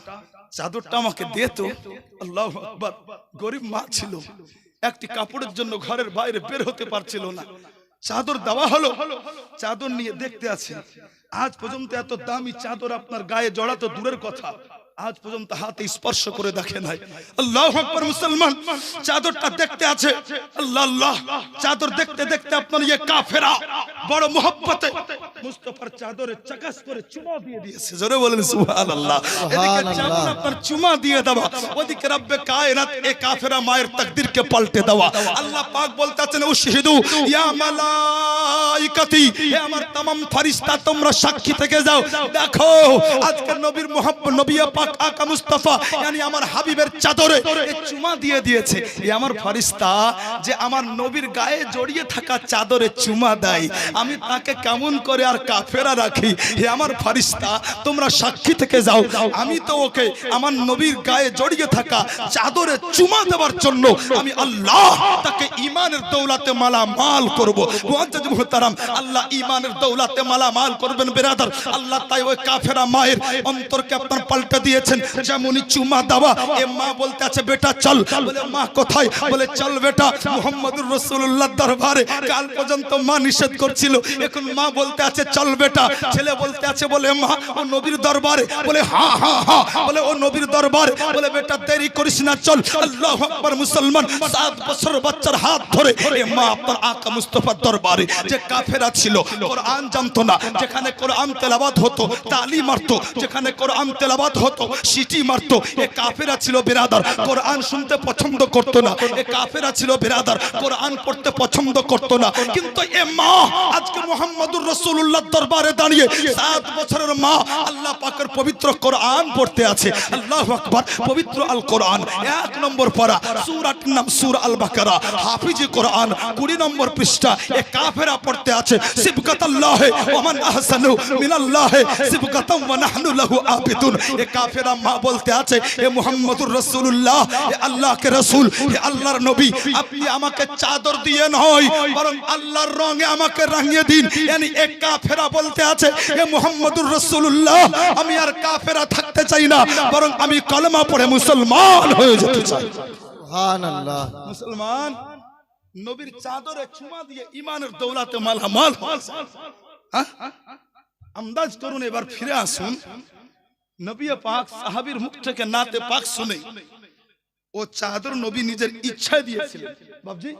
চাদরটা আমাকে দে তো। আল্লাহু আকবার। গরিব মা ছিল, একটি কাপড়ের জন্য ঘরের বাইরে বের হতে পারছিল না। চাদর দেওয়া হলো, চাদর নিয়ে দেখতে আছে। আজ পর্যন্ত এত দামি চাদর আপনার গায়ে জড়া তো দূরের কথা, আজ পর্যন্ত হাতে স্পর্শ করে দেখে নাই। আল্লাহু আকবার। মুসলমান চাদরটা দেখতে আছে, আল্লাহ আল্লাহ, চাদর দেখতে দেখতে আপনার ये কাফেরা বড় মোহব্বতে মুস্তাফার চাদরে চাকাস করে চুমা দিয়ে দিয়েছে। জোরে বলেন সুবহানাল্লাহ। এদিকে চাদর আপনার চুমা দিয়ে দেওয়া, ওদিকে রব্বে কায়নাত এ কাফেরা মায়ের তাকদীরকে পাল্টে দেওয়া। আল্লাহ পাক বলতে আছেন উশহিদু ইয়া মালাইকাতি, হে আমার तमाम ফেরেশতা তোমরা সাক্ষী থেকে যাও, দেখো আজকে নবীর মোহাব্বত নবী পাক আকা মুস্তাফা यानी আমার হাবিবের চাদরে এ চুমা দিয়ে দিয়েছে। এ আমার ফেরেশতা যে আমার নবীর গায়ে জড়িয়ে থাকা চাদরে চুমা দেয়, আমি তাকে কেমন করে আর কাফেরা রাখি? হে আমার ফেরেশতা তোমরা সাক্ষী থেকে যাও, আমি তো ওকে আমার নবীর গায়ে জড়িয়ে থাকা চাদরে চুমা দেওয়ার জন্য আমি আল্লাহ তাকে ঈমানের দৌলতে মালামাল করব। মুআজ্জাজ মুহতারাম, আল্লাহ ঈমানের দৌলতে মালামাল করবেন বিরাদার। আল্লাহ তাই ওই কাফেরা মায়ের অন্তরকে আপনার পাল্টে দিয়েছেন। যেমনই চুমা দেওয়া, এ মা বলতে আছে বেটা চল। বলে মা কোথায়? বলে চল বেটা মুহাম্মদুর রাসূলুল্লাহর দরবারে। কাল পর্যন্ত মা নিষেধ করছিল, এখন মা বলতে আছে চল বেটা। ছেলে বলতে আছে বলে মা ও নবীর দরবারে। বলে হ্যাঁ হ্যাঁ হ্যাঁ, বলে ও নবীর দরবারে। বলে বেটা দেরি করিস না চল। আল্লাহু আকবার। মুসলমান 7 বছর বাচ্চার হাত ধরে এ মা আপনার আকা মুস্তাফার দরবারে। যে কাফেরা ছিল, কোরআন জানতো না, যেখানে কোরআন তেলাওয়াত হতো তালি মারতো, যেখানে কোরআন তেলাওয়াত হতো সিটি মারতো, এ কাফেরা ছিল বিরাদার, কোরআন শুনতে পছন্দ করতো না। এ কাফেরা ছিল বিরাদার, কোরআন পড়তে পছন্দ করতো না। কিন্তু এ মা আজকে মুহাম্মদুর রাসূলুল্লাহর দরবারে দাঁড়িয়ে 7 বছরের মা আল্লাহ পাকের পবিত্র কোরআন পড়তে আছে। আল্লাহু আকবার। পবিত্র আল কোরআন 1 নম্বর পারা, সূরাটির নাম সূরা আল বাকারা, হাফিজি কোরআন 20 নম্বর পৃষ্ঠা। এ কাফেরা পড়তে আছে সিবকাতাল্লাহ ওয়া মান আহসানু মিনাল্লাহ সিবকাতাম ওয়া নাহনু লাহু আবিদুন। এ কাফেরা মা বলতে আছে এ মুহাম্মদুর রাসূলুল্লাহ, এ আল্লাহকে রাসূল, এ আল্লাহর নবী, আপনি আমাকে চাদর দিয়ে নয় বরং আল্লাহর রঙে আমাকে রাঙিয়ে দিন। यानी এক কাফেরা বলতে আছে এ মুহাম্মদুর রাসূলুল্লাহ, আমি আর কাফেরা থাকতে চাই না, বরং আমি কলমা পড়ে মুসলমান হয়ে যেতে চাই। সুবহানাল্লাহ। মুসলমান নবীর চাদরে চুমা দিয়ে ঈমানের দৌলতে মালামাল। আন্দাজ করুন, এবার ফিরে আসুন নবী পাক সাহাবীর মুখ থেকে নাতে পাক শুনে ও চাদর নবী নিজের ইচ্ছায় দিয়েছিলেন। বাবজি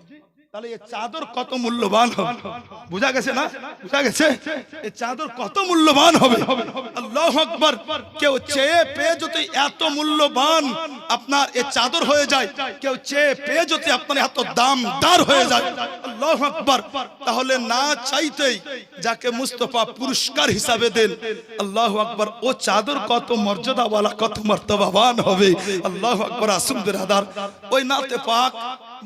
তাহলে এই চাদর কত মূল্যবান হবে? বুঝা গেছে না? বুঝা গেছে এই চাদর কত মূল্যবান হবে? আল্লাহু আকবার। কেউ চেয়ে পেয়ে যদি এত মূল্যবান আপনার এই চাদর হয়ে যায়, কেউ চেয়ে পেয়ে যদি আপনার এত দামদার হয়ে যায়, আল্লাহু আকবার, তাহলে না চাইতেই যাকে মুস্তাফা পুরস্কার হিসাবে দেন, আল্লাহু আকবার, ও চাদর কত মর্যাদাওয়ালা, কত মর্তবাবান হবে। আল্লাহু আকবার। আসুন বিরাদার, ওই নাতে পাক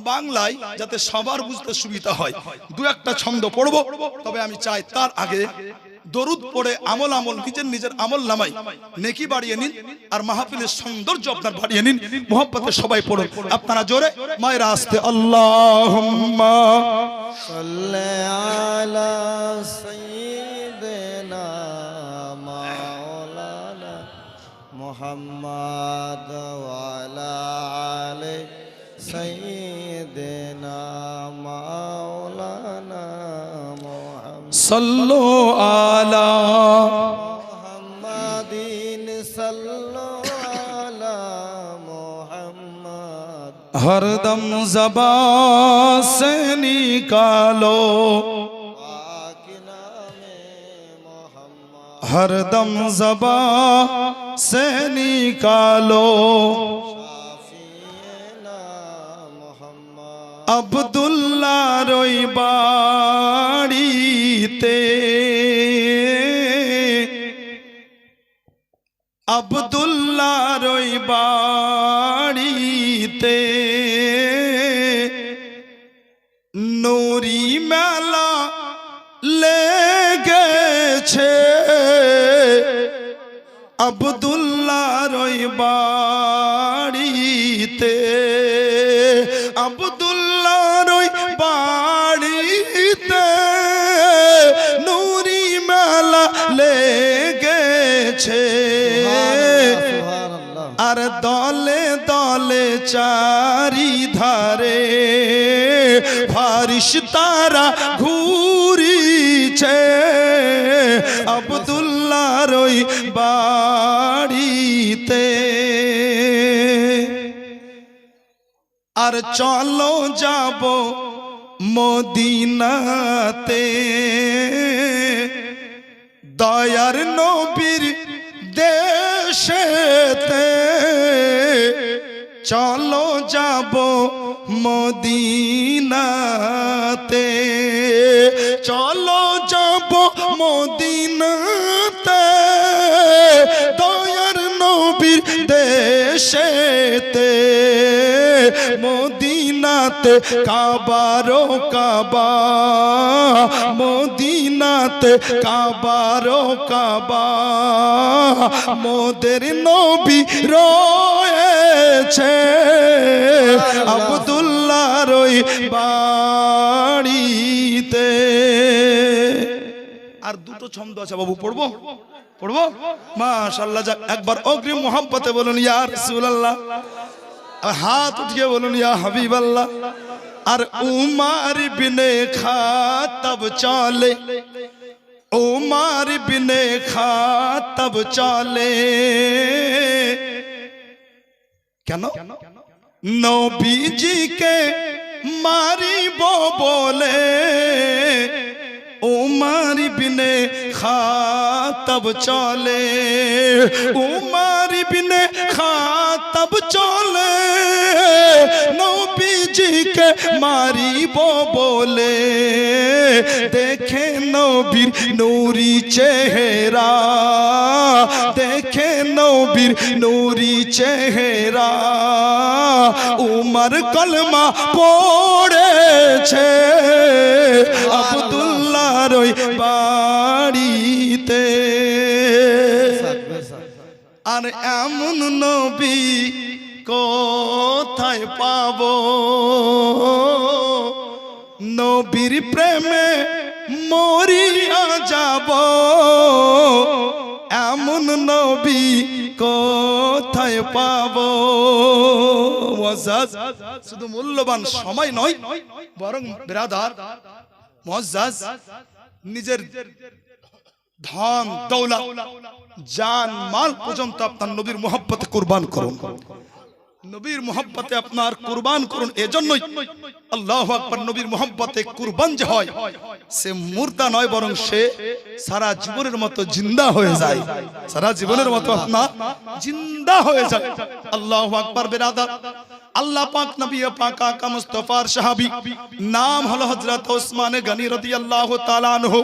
বাংলায় যাতে সবার বুঝতে সুবিধা হয় 2-1টা ছন্দ পড়বো, তবে আমি চাই তার আগে দরুদ পড়ে আমল নিজের আমল নামাই নেকি বাড়িয়ে নিন, আর মাহফিলের সৌন্দর্য আপনার বাড়িয়ে নিন। মোহাব্বতে সবাই পড়ুন, আপনারা জোরে, মায়েরা আস্তে। আল্লাহুম্মা সাল্লি আলা সাইয়্যিদিনা মাওলানা মুহাম্মদ ওয়া আলা আলি সাইয়্যিদিনা মাওলানা মুহাম্মদ সল্লু আলা মুহাম্মাদিন সাল্লু আলা মুহাম্মদ। हरदम ज़बान से निकालो हरदम ज़बा से निकालो शाफिएना मोहम्मद अब्दुल्ला रोई बाड़ीते अब्दुल्ला रोई बाड़ीते नूरी मेला लेगेছে अब्दुल्ला रोई बाड़ीते अब्दुल्ला रोई बाड़ीते नूरी मेला लेगেছে सुभान अल्लाह আর দলে দলে চারি ধারে ফারিস্তারা ঘুরিছে আব্দুল্লাহর ওই বাড়িতে আর চলো যাব মদিনাতে দয়ার নবীর দেশেতে চলো যাব মদিনাতে চলো যাব মদিনাতে দয়ার নবীর দেশেতে মদিনাতে কাবারো কাবা মদিনাতে কাবারো কাবা মোদের নবী রয়েছে আব্দুল্লাহর ওই বাড়িতে আর দুটো ছন্দ আছে বাবু পড়বো পড়বো মাশাআল্লাহ যাক একবার অগ্রিম মোহাম্মতে বলুন ইয়া রাসূলুল্লাহ হাত উঠিয়ে বলুন ইয়া হাবিবাল্লাহ আর উমার বিনে খাতাব চলে উমার বিনে খাতাব চলে কেন নবীজিকে মারিব বলে উমার বিনে খাতাব চলে উমার বিনে খাতাব চলে নবীজিকে মারিব বলে দেখে নবীর নূরি চেহারা দেখে নবীর নূরি চেহারা উমর কলমা পড়েছে আব্দুল্লাহর ওই বাড়িতে আর এমন নবী কোথায় পাবো নবীর প্রেমে মরিয়া যাব এমন নবী কোথায় পাবো মুআজ্জাজ শুধু মূল্যবান সময় নয় বরং ব্রাদার মুআজ্জাজ নিজের ধন দৌলত জান মাল পর্যন্ত আপনার নবীর মোহাব্বতে কুরবান করুন নবীর মোহাব্বতে আপনার কুরবান করুন এজন্যই আল্লাহু আকবার নবীর মোহাব্বতে কুরবান যে হয় সে মুর্দা নয় বরং সে সারা জীবনের মতো জিন্দা হয়ে যায় সারা জীবনের মতো আপনার জিন্দা হয়ে যায় আল্লাহু আকবার বিরাদার আল্লাহ পাক নবী পাক আকা মুস্তাফার সাহাবী নাম হলো হযরত ওসমান গনি রাদিয়াল্লাহু তাআলা আনহু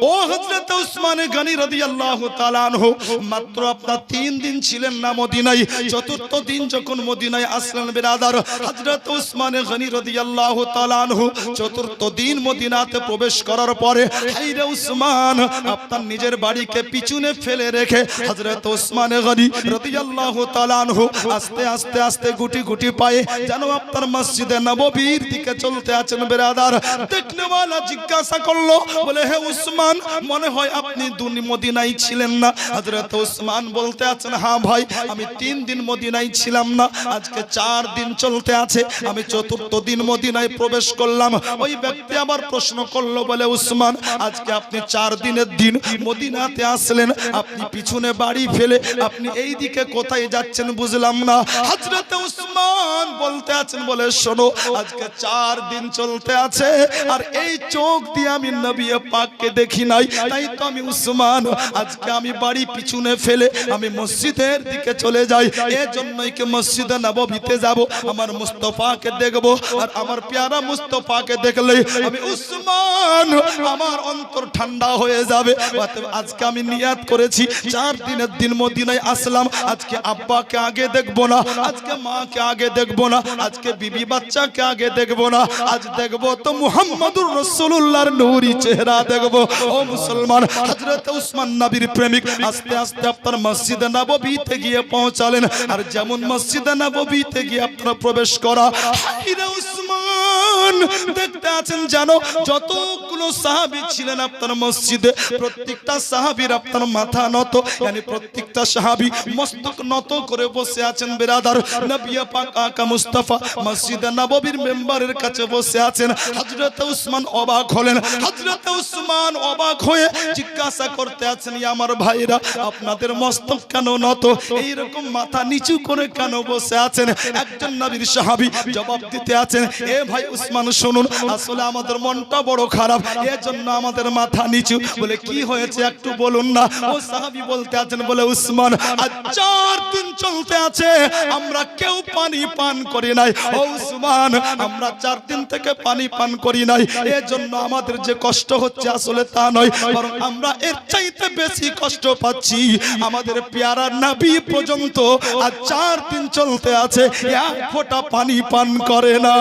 ও হযরত ওসমান গনি রাদিয়াল্লাহু তাআলা আনহু মাত্র আপনার 3 দিন ছিলেন না মদিনায় চতুর্থ দিন যখন মদিনায় আসলেন বিরাদার হযরত ওসমান গনি রাদিয়াল্লাহু তাআলা আনহু চতুর্থ দিন মদিনাতে প্রবেশ করার পরে হায়রে ওসমান আপনার নিজের বাড়িকে পিছনে ফেলে রেখে হযরত ওসমান গনি রাদিয়াল্লাহু তাআলা আনহু আস্তে আস্তে আস্তে গুটি গুটি পায়ে যেন আপনার মসজিদে নববীর দিকে চলতে আছেন বিরাদার দেখনে वाला জিজ্ঞাসা করলো বলে হে ওসমান মনে হয় আপনি মদিনায় ছিলেন না হযরত ওসমান বলতে আছেন হ্যাঁ ভাই আমি 3 দিন মদিনায় ছিলাম না আজকে 4 দিন চলতে আছে আমি চতুর্থ দিন মদিনায় প্রবেশ করলাম ওই ব্যক্তি আবার প্রশ্ন করলো বলে ওসমান আজকে আপনি 4 দিনের দিন মদিনাতে আসলেন আপনি পিছনে বাড়ি ফেলে আপনি এই দিকে কোথায় যাচ্ছেন বুঝলাম না হযরত ওসমান উসমান বলতে আছেন বলে শোনো আজকে 4 দিন চলতে আছে আর এই চোখ দিয়ে আমি নবী পাককে দেখি নাই, তাই তো আমি উসমান আজকে আমি বাড়ি পিছনে ফেলে আমি মসজিদের দিকে চলে যাই। এজন্যই কি মসজিদে নববীতে যাব, আমার মুস্তাফাকে দেখব আর আমার পেয়ারা মুস্তাফাকে দেখলে আমি উসমান আমার অন্তর ঠান্ডা হয়ে যাবে। অতএব আজকে আমি নিয়াত করেছি 4 দিনের দিন মদিনায় আসলাম, আজকে আব্বাকে আগে দেখব না, আজকে মাকে আগে দেখব না, আজকে বিবি বাচ্চাকে আগে দেখব না, আজ দেখব তো মুহাম্মদুর রাসূলুল্লাহর নূরি চেহারা দেখব। ও মুসলমান, হযরত উসমান নবীর প্রেমিক আস্তে আস্তে আপনার মসজিদে নববীতে গিয়ে পৌঁছালেন। আর যেমন মসজিদে নববীতে গিয়ে আপনারা প্রবেশ করা, হায়রে উসমান দেখতে আছেন জানো যতগুলো সাহাবী ছিলেন আপনার মসজিদে প্রত্যেকটা সাহাবীর আপনার মাথা নত, মানে প্রত্যেকটা সাহাবী মস্তক নত করে বসে আছেন। বেরাদার নবী পাক আকা মুস্তাফা মসজিদে নববীর মেম্বারের কাছে বসে আছেন। হযরত উসমান অবাক হলেন। হযরত উসমান অবাক হয়ে জিজ্ঞাসা করতে আছেন, ইয়া আমার ভাইরা আপনাদের মস্তক কেন নত, এই রকম মাথা নিচু করে কেন বসে আছেন? একজন নবীর সাহাবী জবাব দিতে আছেন, এ ভাই উসমান শুনুন, আসলে আমাদের মনটা বড় খারাপ, এজন্য আমাদের মাথা নিচু। বলে কি হয়েছে একটু বলুন না। ও সাহাবী বলতে আছেন বলে উসমান আজ 4 দিন চলতে আছে আমরা কেউ পানি পান করি নাই। ও উসমান আমরা 4 দিন থেকে পানি পান করি নাই, এজন্য আমাদের যে কষ্ট হচ্ছে আসলে তা নয়, বরং আমরা এর চাইতে বেশি কষ্ট পাচ্ছি। আমাদের পেয়ারা নবী পর্যন্ত আজ 4 দিন চলতে আছে 1 ফোঁটা পানি পান করে না।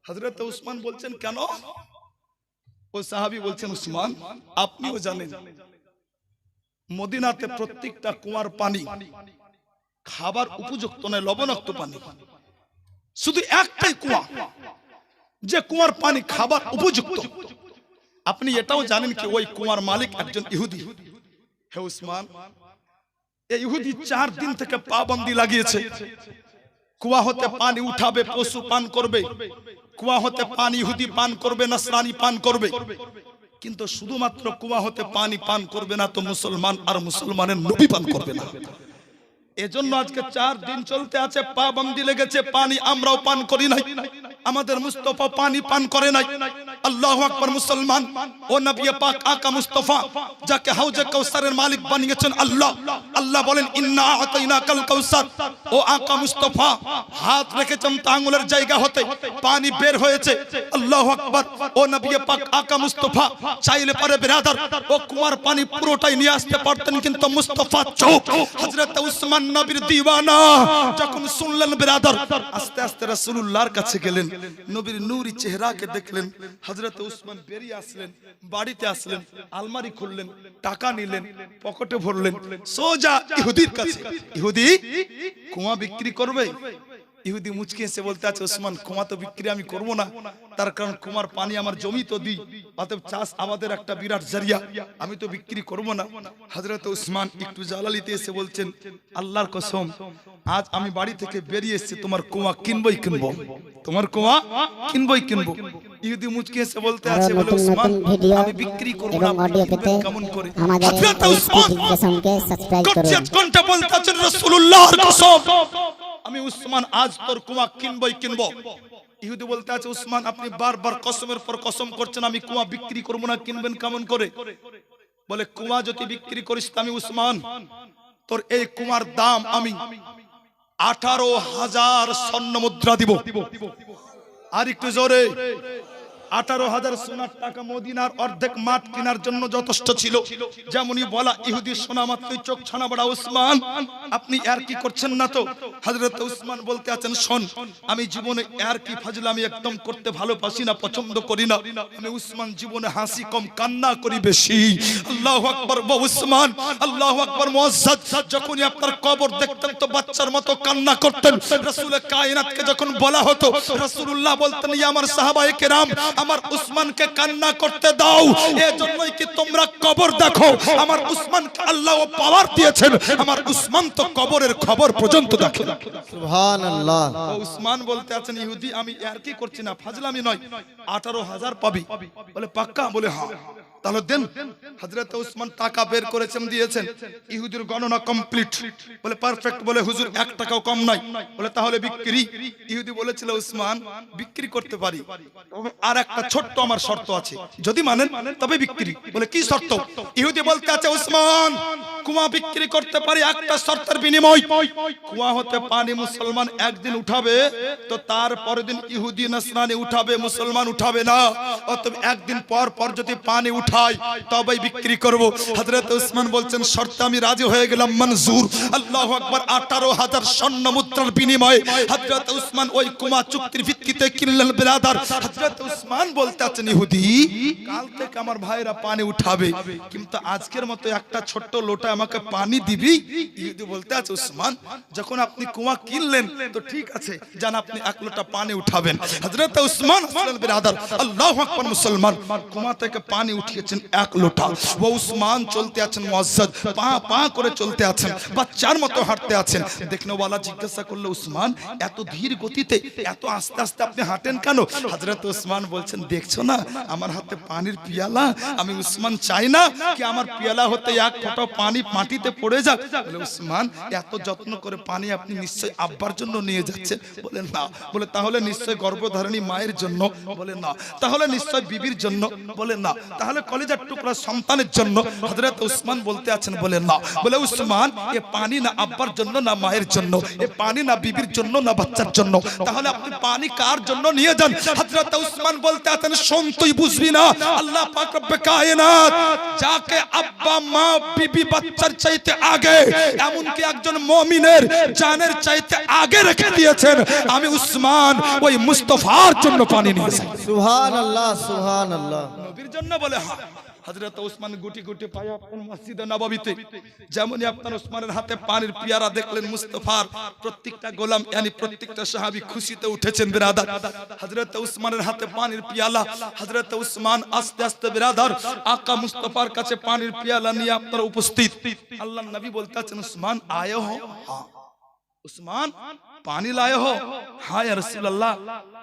হযরত উসমান বলছেন কেন? ও সাহাবী বলছেন উসমান আপনিও জানেন মদিনাতে প্রত্যেকটা কুয়ার পানি খাবার উপযুক্ত নয়, লবণাক্ত পানি। শুধু একটাই কুয়া যে কুয়ার পানি খাবার উপযুক্ত। আপনি এটাও জানেন কি ওই কুয়ার মালিক একজন ইহুদি। হে উসমান এই ইহুদি 4 দিন থেকে পাবন্দি লাগিয়েছে, কুয়া হতে পানি উঠাবে পশু পান করবে, কুয়া হতে পানি ইহুদি পান করবে, নাসরানি পান করবে, কিন্তু শুধুমাত্র কুয়া হতে পানি পান করবে না তো মুসলমান আর মুসলমানের নবী পান করবে না। এজন্য আজকে 4 দিন চলতে আছে, পাবন্দি লেগেছে, পানি আমরাও পান করি নাই, আমাদের মুস্তাফা পানি পান করে নাই। আল্লাহু আকবার। মুসলমান ও নবী পাক আকা মুস্তাফা যাকে হাউজে কাউসারের মালিক বানিয়েছেন আল্লাহ, আল্লাহ বলেন ইন্না আতাইনাকাল কাউসার। ও আকা মুস্তাফা হাত রেখেছেন তা আঙ্গুলের জায়গা হতে পানি বের হয়েছে। আল্লাহু আকবার। ও নবী পাক আকা মুস্তাফা চাইলে পারে বিরাদার ও কুয়ার পানি পুরোটাই নিয়ে আসতে পারতেন, কিন্তু মুস্তাফা চুপ। হযরত উসমান নবীর দিওয়ানা যখন শুনলেন বিরাদার আস্তে আস্তে রাসূলুল্লাহর কাছে গেলেন, নবীর নূরি চেহারাকে দেখলেন। হযরত উসমান বেরিয়ে আসলেন, বাড়িতে আসলেন, আলমারি খুললেন, টাকা নিলেন, পকেটে ভরলেন, সোজা ইহুদির কাছে। ইহুদি কুয়া বিক্রি করবে? ইহুদি মুচকি এসে বলতে আছে উসমান কুয়া তো বিক্রি আমি করব না, তার কারণ কুয়ার পানি আমার জমি তো দিই, অতএব চাষ আমাদের একটা বিরাট জারিয়া, আমি তো বিক্রি করব না। হযরত উসমান একটু জালালিতে এসে বলছেন আল্লাহর কসম আজ আমি বাড়ি থেকে বেরিয়ে এসেছি, তোমার কুয়া কিনবই কিনবো, তোমার কুয়া কিনবই কিনবো। ইহুদি মুচকি এসে বলতে আছে বলে উসমান আমি বিক্রি করব না, কেমন করে? হযরত উসমান কোনটা বলতে আছেন রাসূলুল্লাহর কসম আমি উসমান আজ তোর কুয়া কিনবই কিনবো। ইহুদি বলতে আছে উসমান আপনি বারবার কসমের পর কসম করছেন আমি কুয়া বিক্রি করব না, কিনবেন কেমন করে? বলে কুয়া যদি বিক্রি করিস আমি উসমান তোর এই কুয়ার দাম আমি 18,000 স্বর্ণ মুদ্রা দিব। আর একটু জোরে 18,000 সোনার টাকা মদিনার অর্ধেক মাঠ কেনার জন্য যথেষ্ট ছিল। যেমনই বলা ইহুদি শোনা মাত্রই চোখ ছানা বড়া উসমান আপনি আর কি করছেন না তো? হযরত উসমান বলতে আছেন শোন আমি জীবনে আর কি ফাজলামি একদম করতে ভালোবাসি না, পছন্দ করি না। আমি উসমান জীবনে হাসি কম কান্না করি বেশি। আল্লাহু আকবার। উসমান আল্লাহু আকবার মুআজ্জাজ যখনই আপনার কবর দেখতেন তো বাচ্চার মতো কান্না করতেন। রাসূলে কায়নাতকে যখন বলা হতো রাসূলুল্লাহ বলতেন ইয়া আমার সাহাবায়ে কেরাম আমার উসমানকে কান্না করতে দাও, এজন্যই কি তোমরা কবর দেখো। আমার উসমানকে আল্লাহ পাওয়ার দিয়েছেন, আমার উসমান তো কবরের খবর পর্যন্ত দেখে। সুবহানাল্লাহ। উসমান বলতে আছেন ইহুদি আমি আর কি করছি না, ফাজলামি নয়, 18,000 পাবি। বলে পাক্কা? বলে হ্যাঁ। তাহলে দেন। হযরত উসমান টাকা বের করেছেন, দিয়েছেন। ইহুদির গণনা কমপ্লিট, বলে পারফেক্ট, বলে হুজুর 1 টাকাও কম নাই। বলে তাহলে বিক্রি। ইহুদি বলেছিল উসমান বিক্রি করতে পারি, তবে আর একটা ছোট্ট আমার শর্ত আছে, যদি মানেন তবে বিক্রি। বলে কি শর্ত? ইহুদি বলতে আছে উসমান কুয়া বিক্রি করতে পারি একটা শর্তের বিনিময়। কুয়া হতে পানি মুসলমান একদিন উঠাবে, তো তার পরের দিন ইহুদি নাসরানি উঠাবে, মুসলমান উঠাবে না। অতএব একদিন পর পর যদি পানি উঠায় তবেই বিক্রি করব। হযরত উসমান বলছেন শর্তে আমি রাজি হয়ে গেলাম, মঞ্জুর। আল্লাহু আকবার। 18,000 স্বর্ণ মুদ্রার বিনিময়ে হযরত উসমান ওই কুয়া চুক্তির ভিত্তিতে কিনলেন ব্রাদার। হযরত উসমান বলতে আছেন ইহুদি কাল থেকে আমার ভাইরা পানি উঠাবে, কিন্তু আজকের মতো একটা ছোট্ট লোটা আমাকে পানি দিবি? ইহুদি বলতে আছে উসমান যখন আপনি কুয়া কিনলেন তো ঠিক আছে, জান আপনি 1 লোটা পানি উঠাবেন। হযরত উসমান বললেন ব্রাদার আল্লাহু আকবার, মুসলমান কুয়া থেকে পানি উঠিয়েছেন 1 লোটা। ও উসমান চলতে আছেন মুআজ্জাজ, পা পা করে চলতে আছেন, বাচ্চার মতো হাঁটতে আছেন। দেখনেওয়ালা জিজ্ঞাসা করলো উসমান এত ধীর গতিতে, এত আস্তে আস্তে আপনি হাঁটেন কেন? হযরত উসমান বলছেন দেখছো না আমার হাতে পানির পিয়ালা, আমি উসমান চাই না কি আমার পিয়ালা হতে 1 ফোঁটা পানি মাটিতে পড়ে যাক। বলে উসমান এত যত্ন করে পানি আপনি নিশ্চয়ই আব্বার জন্য নিয়ে যাচ্ছেন? বলে না। বলে তাহলে নিশ্চয়ই গর্ভধারিণী মায়ের জন্য? বলে না। তাহলে নিশ্চয় বিবির জন্য? বলে না। তাহলে কলিজার টুকরা সন্তানের জন্য? হযরত উসমান বলতে আছেন বলে না। বলে উসমান এ পানি না আব্বার জন্য না মায়ের জন্য, এ পানি না বিবির জন্য না বাচ্চার জন্য, তাহলে আপনি পানি কার জন্য নিয়ে যান? হযরত উসমান বলতে আছেন শোন তুই বুঝবি না, আল্লাহ পাক রব্বে কায়নাত যাকে আব্বা মা বিবি বাচ্চার চাইতে আগে, এমনকি একজন মুমিনের জানের চাইতে আগে রেখে দিয়েছেন, আমি উসমান ওই মুস্তাফার জন্য পানি নিয়েছি। সুবহানাল্লাহ, সুবহানাল্লাহ। নবীর জন্য? বলে হ্যাঁ। হযরত উসমান গুটি গুটি পায়ে আপনার মসজিদে নববীতে যেমনই আপনার উসমানের হাতে পানির পিয়ারা দেখলেন, মুস্তাফার প্রত্যেকটা গোলাম yani প্রত্যেকটা সাহাবী খুশিতে উঠেছেন বিরাদার। হযরত উসমানের হাতে পানির পিয়ালা, হযরত উসমান আস্তে আস্তে বিরাদার আকা মুস্তাফার কাছে পানির পিয়ালা নিয়ে আপনার উপস্থিত। আল্লাহর নবী বলতে আছেন উসমান আয়ে হো? হ্যাঁ। उस्मान पानी लाए हो? हाँ या रसूल अल्लाह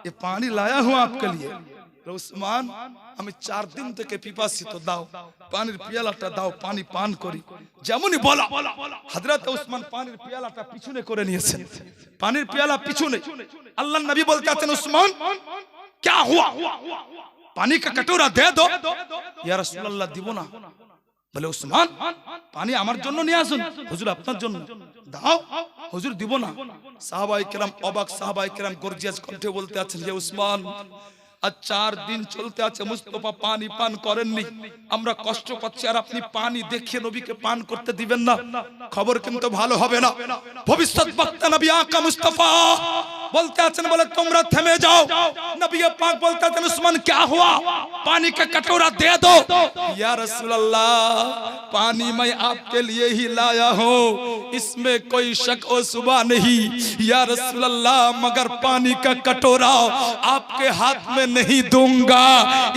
ये पानी लाया हूँ आपके लिए। উসমান আমি 4 দিন থেকে পিপাসিত, দাও পানির পিয়ালাটা দাও, পানি পান করি। যেমনই বলা হযরত উসমান পানির পিয়ালাটা পিছনে করে নিয়েছেন, পানির পিয়ালা পিছনে। আল্লাহর নবী বলতে আছেন উসমান क्या हुआ? पानी का कटोरा दे दो। या रसूल अल्लाह দিব না। বলে উসমান পানি আমার জন্য নিয়ে আসুন। হুজুর আপনার জন্য। দাও। হুজুর দিব না। সাহাবায়ে কেরাম অবাক, সাহাবায়ে কেরাম গর্জিয়াস কণ্ঠে বলতে আছেন যে উসমান আজ 4 দিন চলতে আছে মুস্তাফা পানি পান করেননি, আমরা কষ্ট পাচ্ছি, আর আপনি পানি দেখিয়ে নবীকে পান করতে দিবেন না, খবর কিন্তু ভালো হবে না। ভবিষ্যৎ বক্তা নবী আকা মুস্তাফা বলতে আছেন বলে তোমরা থেমে যাও। নবী পাক বলতে আছেন উসমান क्या हुआ? पानी का कटोरा दे दो। या रसूल अल्लाह पानी मैं आपके लिए ही लाया हूँ, इसमें कोई शक और शुबा नहीं। या रसूल अल्लाह मगर पानी का कटोरा आपके हाथ में नहीं दूंगा,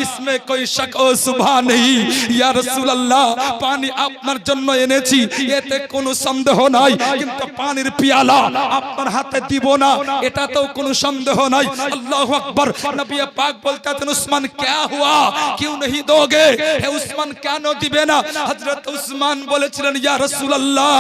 इसमें कोई शक और शुबा नहीं। या रसूल अल्लाह पानी আপনার জন্য এনেছি, এতে কোনো সন্দেহ নাই, কিন্তু পানির পিয়ালা আপনার হাতে দিব না, এটা তো কোনো সন্দেহ নাই। আল্লাহু আকবার। নবী পাক বলতে আছেন উসমান क्या हुआ? क्यों नहीं दोगे? হে উসমান কেন দিবে না? হযরত উসমান বলেছিলেন या रसूल अल्लाह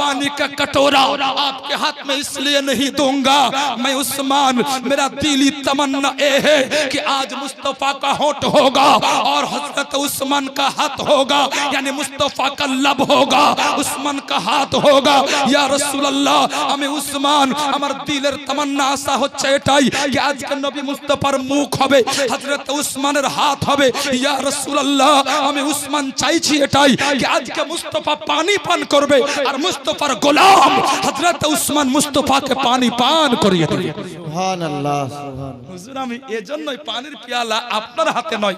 पानी का कटोरा आपके हाथ में इसलिए नहीं दूंगा, मैं उस्मान मेरा दिली तमन्ना ये है कि आज मुस्तफा का होंठ होगा और हजरत उस्मान का हाथ होगा, यानी मुस्तफा का लब होगा, उस्मान का हाथ होगा। या रसूल अल्लाह আমি উসমান আমার দিলের তামান্না আশা হচ্ছে এটাই कि आज के নবী মুস্তাফার মুখ হবে, হযরত উসমানের হাত হবে। ইয়া রাসূলুল্লাহ আমি উসমান চাইছি এটাই कि आज के মুস্তাফা পানি পান করবে আর মুস্তাফার গোলাম হযরত উসমান মুস্তাফাকে পানি পান করিয়ে দেবে। সুবহানাল্লাহ, সুবহানাল্লাহ। হুজুর আমি এজন্যই পানির পিয়ালা আপনার হাতে নয়,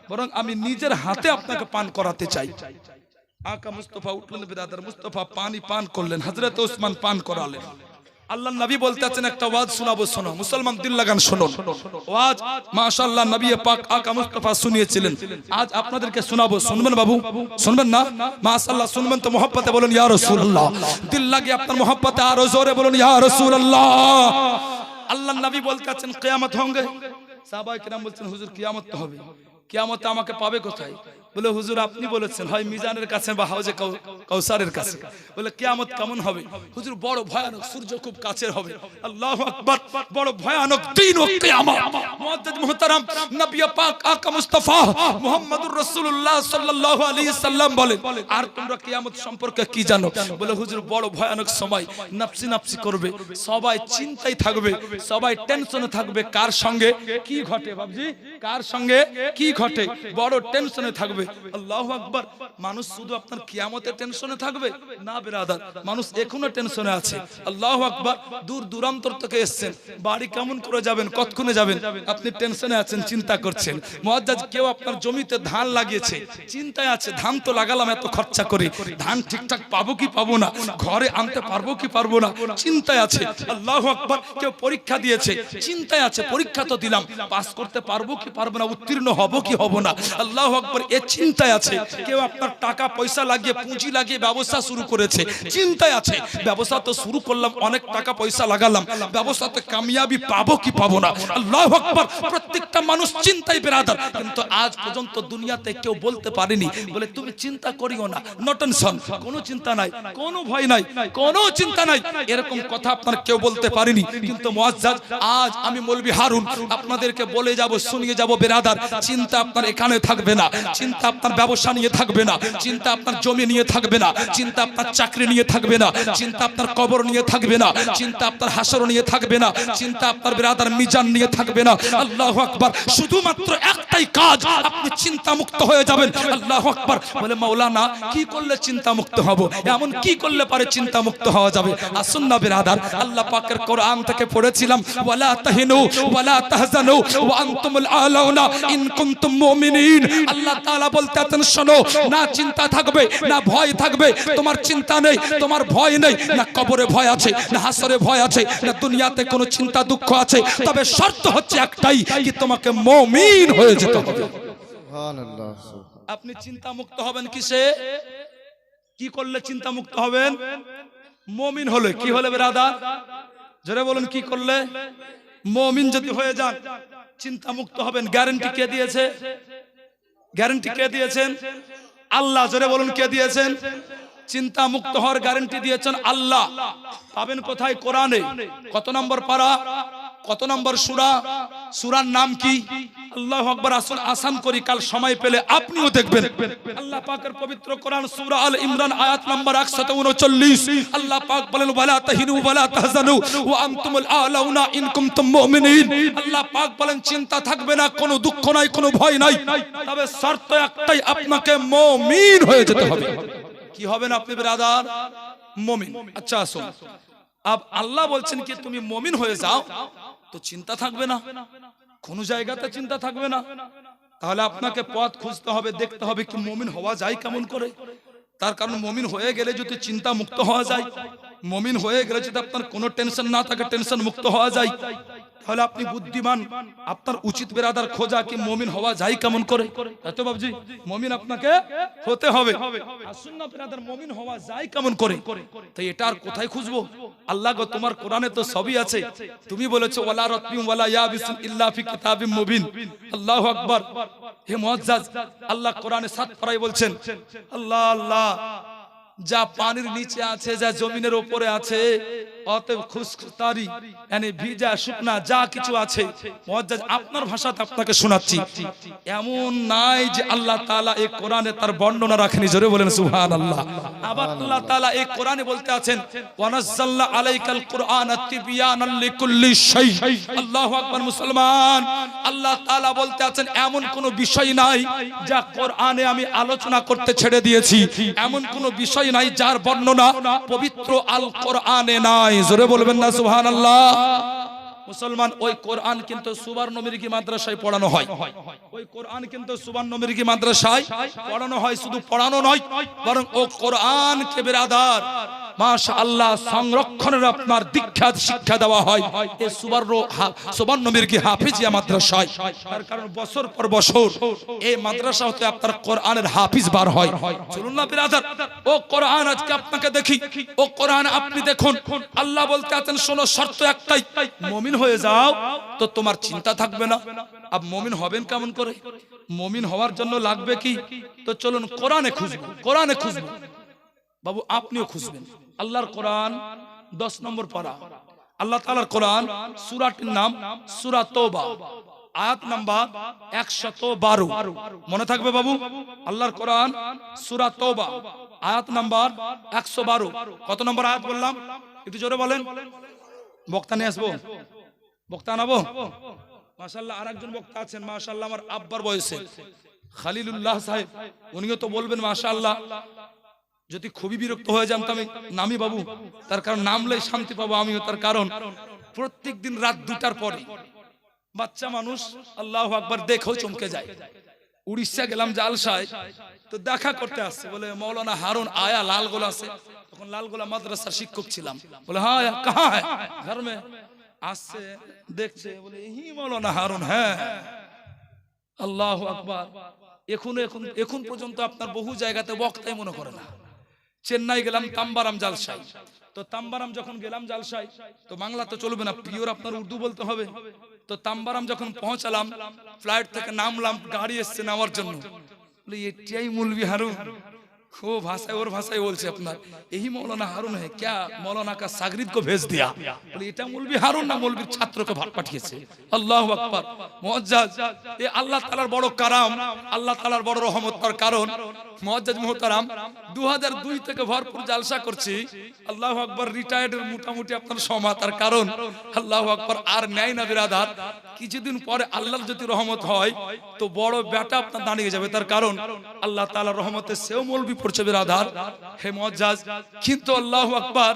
বরং আমি নিজের হাতে আপনাকে পান করাতে চাই। আকা মুস্তাফা উঠলেন, বিরাদার মুস্তাফা পানি পান করলেন, হযরত উসমান পান করালেন। আল্লাহর নবী বলতে আছেন একটা ওয়াজ শোনাবো, শোনো মুসলমান দিল লাগান শুনুন। ওয়াজ মাশাআল্লাহ নবী পাক আকা মুস্তাফা শুনিয়েছিলেন, আজ আপনাদেরকে শোনাবো। শুনবেন বাবু? শুনবেন না? মাশাআল্লাহ শুনবেন তো মহব্বতে বলুন ইয়া রাসূলুল্লাহ। দিল লাগে আপনার মহব্বতে আরো জোরে বলুন ইয়া রাসূলুল্লাহ। আল্লাহর নবী বলতে আছেন কিয়ামত होंगे। সাহাবায়ে কেরাম বলছেন হুজুর কিয়ামত তো হবে, কিয়ামতে আমাকে পাবে কোথায়? বলে হুজুর আপনি বলেছেন হয় মিজানের কাছে বা হাউজে কাউসারের কাছে। বলে কিয়ামত কেমন হবে? হুজুর বড় ভয়ানক, সূর্য খুব কাছের হবে। আল্লাহু আকবার, বড় ভয়ানক দিন ও কিয়ামত। মুআজ্জাজ মুহতারাম নবী পাক আকা মুস্তাফা মুহাম্মদুর রাসূলুল্লাহ সাল্লাল্লাহু আলাইহি সাল্লাম বলেন, আর তোমরা কিয়ামত সম্পর্কে কি জানো? বলে হুজুর বড় ভয়ানক সময়, নাফসি নাফসি করবে, সবাই চিন্তায় থাকবে, সবাই টেনশনে থাকবে। কার সঙ্গে কি ঘটে বাবজি, কার সঙ্গে কি ঘটে, বড় টেনশনে থাকবে। আল্লাহু আকবার। মানুষ শুধু আপনার কিয়ামতের টেনশনে থাকবে না বিরাদার, মানুষ এখনো টেনশনে আছে। আল্লাহু আকবার। দূর দূরান্তর থেকে এসেছেন, বাড়ি কেমন করে যাবেন, কতক্ষণে যাবেন, আপনি টেনশনে আছেন, চিন্তা করছেন। মুআজ্জাজ কেউ আপনার জমিতে ধান লাগিয়েছে, চিন্তায় আছে, ধান তো লাগালাম এত খরচা করে, ধান ঠিকঠাক পাবো কি পাবো না, ঘরে আনতে পারবো কি পারবো না, চিন্তায় আছে। আল্লাহু আকবার। কেউ পরীক্ষা দিয়েছে, চিন্তায় আছে, পরীক্ষা তো দিলাম, পাস করতে পারবো কি পারবো না, উত্তীর্ণ হব কি হব না। আল্লাহু আকবার। এ চিন্তায় আছে। কেউ আপনার টাকা পয়সা লাগিয়ে, পুঁজি লাগিয়ে ব্যবসা শুরু করেছে, চিন্তায় আছে, ব্যবসা তো শুরু করলাম, অনেক টাকা পয়সা লাগালাম, ব্যবসাতে কামিয়াবি পাবো কি পাবো না। আল্লাহু আকবার। প্রত্যেকটা মানুষ চিন্তায় বিরাদার, কিন্তু আজ পর্যন্ত দুনিয়াতে কেউ বলতে পারেনি বলে তুমি চিন্তা করিও না, নো টেনশন, কোনো চিন্তা নাই, কোনো ভয় নাই, কোনো চিন্তা নাই, এরকম কথা আপনার কেউ বলতে পারেনি। কিন্তু মুআজ্জাজ আজ আমি মৌলভী হারুন আপনাদেরকে বলে যাব, শুনিয়ে যাব বিরাদার, চিন্তা আপনার এখানে থাকবে না, চিন্তা আপনার ব্যবসা নিয়ে থাকবে না, চিন্তা আপনার জমি নিয়ে থাকবে না, চিন্তা আপনার চাকরি নিয়ে থাকবে না, চিন্তা আপনার কবর নিয়ে থাকবে না, চিন্তা আপনার হাসর নিয়ে থাকবে না, চিন্তা আপনার বিরাদার মিজান নিয়ে থাকবে না। আল্লাহু আকবার। শুধুমাত্র একটাই কাজ, আপনি চিন্তা মুক্ত হয়ে যাবেন। আল্লাহু আকবার। বলে মাওলানা কি করলে চিন্তা মুক্ত হব, এমন কি করলে পারে চিন্তা মুক্ত হওয়া যাবে? আসুন না বিরাদার, আল্লাহ পাকের কোরআন থেকে পড়েছিলাম, ওয়ালা তাহিনু ওয়ালা তাহজানু ওয়া আনতুমুল আলাউনা ইন কুনতুম মুমিনিন। আল্লাহ তাআলা বলতেছেন শোনো, না চিন্তা থাকবে, না ভয় থাকবে, তোমার চিন্তা নেই, তোমার ভয় নেই, না কবরে ভয় আছে, না হাসরে ভয় আছে, না দুনিয়াতে কোনো চিন্তা দুঃখ আছে, তবে শর্ত হচ্ছে একটাই, কি তোমাকে মুমিন হয়ে যেতে হবে। সুবহানাল্লাহ। আপনি চিন্তা মুক্ত হবেন কিসে, কি করলে চিন্তা মুক্ত হবেন? মুমিন হলে। কি হলে বিরাদার? জোরে বলুন, কি করলে? মুমিন যদি হয়ে যান চিন্তা মুক্ত হবেন। গ্যারান্টি কে দিয়েছে? গ্যারান্টি কে দিয়েছেন? আল্লাহ। জোরে বলুন, কে দিয়েছেন? চিন্তা মুক্ত হওয়ার গ্যারান্টি দিয়েছেন আল্লাহ। পাবেন কোথায়? কোরআনে। কত নম্বর পারা, কত নম্বর সূরা, সূরার নাম কি? আল্লাহু আকবার। আসুন আসান করি, কাল সময় পেলে আপনিও দেখবেন। আল্লাহ পাকের পবিত্র কোরআন সূরা আল ইমরান আয়াত নম্বর 139। আল্লাহ পাক বলেন, ওয়ালা তাহিনু ওয়ালা তাহজানু ওয়া আনতুমুল আলাউনা ইন কুনতুম মুমিনিন। আল্লাহ পাক বলেন চিন্তা থাকবে না, কোনো দুঃখ নাই, কোনো ভয় নাই, তবে শর্ত একটাই, আপনাকে মুমিন হয়ে যেতে হবে। কি হবেন আপনি বিরাদার? মুমিন। আচ্ছা আসুন, আব আল্লাহ বলছেন কি তুমি মুমিন হয়ে যাও, তো চিন্তা থাকবে না, কোন জায়গাতে চিন্তা থাকবে না। তাহলে আপনাকে পথ খুঁজতে হবে, দেখতে হবে কি মুমিন হওয়া যায় কেমন করে। তার কারণ মুমিন হয়ে গেলে যদি চিন্তা মুক্ত হওয়া যায়, মুমিন হয়ে গেলে যদি আপনার কোনো টেনশন না থাকে, টেনশন মুক্ত হওয়া যায়, তাহলে আপনি বুদ্ধিমান, আপনার উচিত বিরাদার খোঁজা কি মুমিন হওয়া যায় কেমন করে। এত বাবজি মুমিন আপনাকে হতে হবে। আসুন না বিরাদার, মুমিন হওয়া যায় কেমন করে, তাই এটা আর কোথায় খুঁজবো? আল্লাহ গো তোমার কোরআনে তো সবই আছে, তুমি বলেছো ওয়ালা রাতবিন ওয়ালা ইয়াবিসুন ইল্লা ফি কিতাবিম মুবিন। আল্লাহু আকবার। হে মুআজ্জাজ, আল্লাহ কোরআনে 7 পারায় বলছেন, আল্লাহ আল্লাহ, যা পানির নিচে আছে, যা জমিনের উপরে আছে, অতএব খুশতারি মানে ভিজা শুকনা যা কিছু আছে, মুআজ্জাজ আপনার ভাষাতে আপনাকে শোনাচ্ছি, এমন নাই যে আল্লাহ তাআলা এই কোরআনে তার বর্ণনা রাখেনি। জোরে বলেন সুবহানাল্লাহ। আবার আল্লাহ তাআলা এই কোরআনে বলতে আছেন, ওয়ানাজ্জালনা আলাইকাল কুরআনা তিবয়ানাল লিকুল্লি শাই। আল্লাহু আকবার। মুসলমান, আল্লাহ তাআলা বলতে আছেন এমন কোন বিষয় নাই যা কোরআনে আমি আলোচনা করতে ছেড়ে দিয়েছি, এমন কোন বিষয় নাই যার বর্ণনা পবিত্র আল কোরআনে নাই। জোরে বলবেন না সুবহানাল্লাহ। মুসলমান, ওই কোরআন কিন্তু সুবর্ণ মৃগী মাদ্রাসায় পড়ানো হয়, ওই কোরআন কিন্তু সুবর্ণ মৃগী মাদ্রাসায় পড়ানো হয়। শুধু পড়ানো নয়, বরং ও কোরআনকে বিরাদার মাশাআল্লাহ সংরক্ষণের আপনার দীক্ষা শিক্ষা দেওয়া হয় এই সুবর্ণ মির্গি হাফিজিয়া মাদ্রাসায়। তার কারণ বছর পর বছর এই মাদ্রাসা হতে আপনার কোরআনের হাফিজ বার হয়। চলুন না বিরাদার, ও কোরআন আজকে আপনাকে দেখি, ও কোরআন আপনি দেখুন। আল্লাহ বলতে আছেন শোনো, শর্ত একটাই, মুমিন হয়ে যাও তো তোমার চিন্তা থাকবে না। আব মুমিন হবেন কেমন করে? মুমিন হওয়ার জন্য লাগবে কি? তো চলুন কোরআনে খুঁজবো, কোরআনে খুঁজবো। বাবু আপনিও খুঁজবেন। আল্লাহর কোরআন 10 নম্বর পারা, আল্লাহ তাআলার কোরআন, সূরাটির নাম সূরা তওবা, আয়াত নাম্বার 112। মনে থাকবে বাবু? আল্লাহর কোরআন সূরা তওবা, আয়াত নাম্বার 112। কত নম্বর আয়াত বললাম? একটু জোরে বলেন। বক্তা নিয়ে আসবো, বক্তা আনাবো। মাশাআল্লাহ আরেকজন বক্তা আছেন মাশাআল্লাহ আমার আব্বার বয়সে, খালিলুল্লাহ সাহেব, উনিও তো বলবেন মাশাআল্লাহ। যদি খুবই বিরক্ত হয়ে যান তো আমি নামি বাবু, তার কারণ নামলেই শান্তি পাবো আমিও। তার কারণ প্রত্যেক দিন রাত 2টার পরে বাচ্চা মানুষ আল্লাহু আকবার দেখেও চমকে যায়। উড়িষ্যা গেলাম জালসায়, তো দেখা করতে আসছে, বলে মৌলানা হারুন আয়া লালগোলা আছে। তখন লালগোলা মাদ্রাসার শিক্ষক ছিলাম। বলে হ্যাঁ আয়া কাহা হ্যায়? ঘর মে। আসছে দেখছে, বলে এই মৌলানা হারুন। হ্যাঁ আল্লাহু আকবার। এখন পর্যন্ত আপনার বহু জায়গাতে বক্তাই মনে করে না। চেন্নাই গেলাম তাম্বারাম জালসায়, তো তাম্বারাম যখন গেলাম জালসায়, তো বাংলা তো চলবে না, পিওর আপনার উর্দু বলতে হবে। তো তাম্বারাম যখন পৌঁছালাম, ফ্লাইট থেকে নামলাম, গাড়ি এসছে নামার জন্য। বলে এটাই মৌলভী হারুন? ও ভাষায় ওর ভাষায় বলছে আপনার এই মৌলানা হারুন है क्या? मौलाना का शागिर्द को भेज दिया। বলে এটা মৌলভী হারুন না, মৌলভীর ছাত্রকে পাঠিয়েছে। আল্লাহু আকবার। মুআজ্জাজ, এ আল্লাহ তাআলার বড় কারাম, আল্লাহ তাআলার বড় রহমত। তার কারণ মুআজ্জাজ মুহতারাম 2002 থেকে ভরপুর জালসা করছি। আল্লাহু আকবার। রিটায়ার্ডের মোটামুটি আপনার সময়। তার কারণ আল্লাহু আকবার আর নেয় না বিরাদার। কিছুদিন পরে আল্লাহর যদি রহমত হয় তো বড় বেটা আপনার দাঁড়িয়ে যাবে। তার কারণ আল্লাহ তাআলার রহমতে সেও মৌলভী পড়ছে বিরাদার। হে মুআজ্জাজ, কিন্তু আল্লাহু আকবার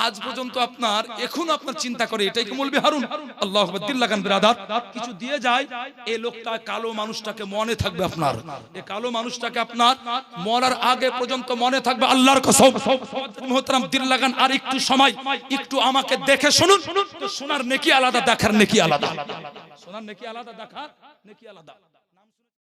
আজ পর্যন্ত আপনার এখনো আপনার চিন্তা করে এটাই কি মৌলভী হারুন? আল্লাহু আকবার। দিল লাগান বিরাদার। কিছু দিয়ে যায়, এই লোকটা কালো মানুষটাকে মনে থাকবে আপনার। এই কালো মানুষটাকে আপনার মরার আগে পর্যন্ত মনে থাকবে। আল্লাহর কসম মুহতারাম, দিল লাগান। আর একটু সময়, একটু আমাকে দেখে শুনুন। তো শোনার নেকি আলাদা, দেখার নেকি আলাদা। শোনার নেকি আলাদা, দেখার নেকি আলাদা।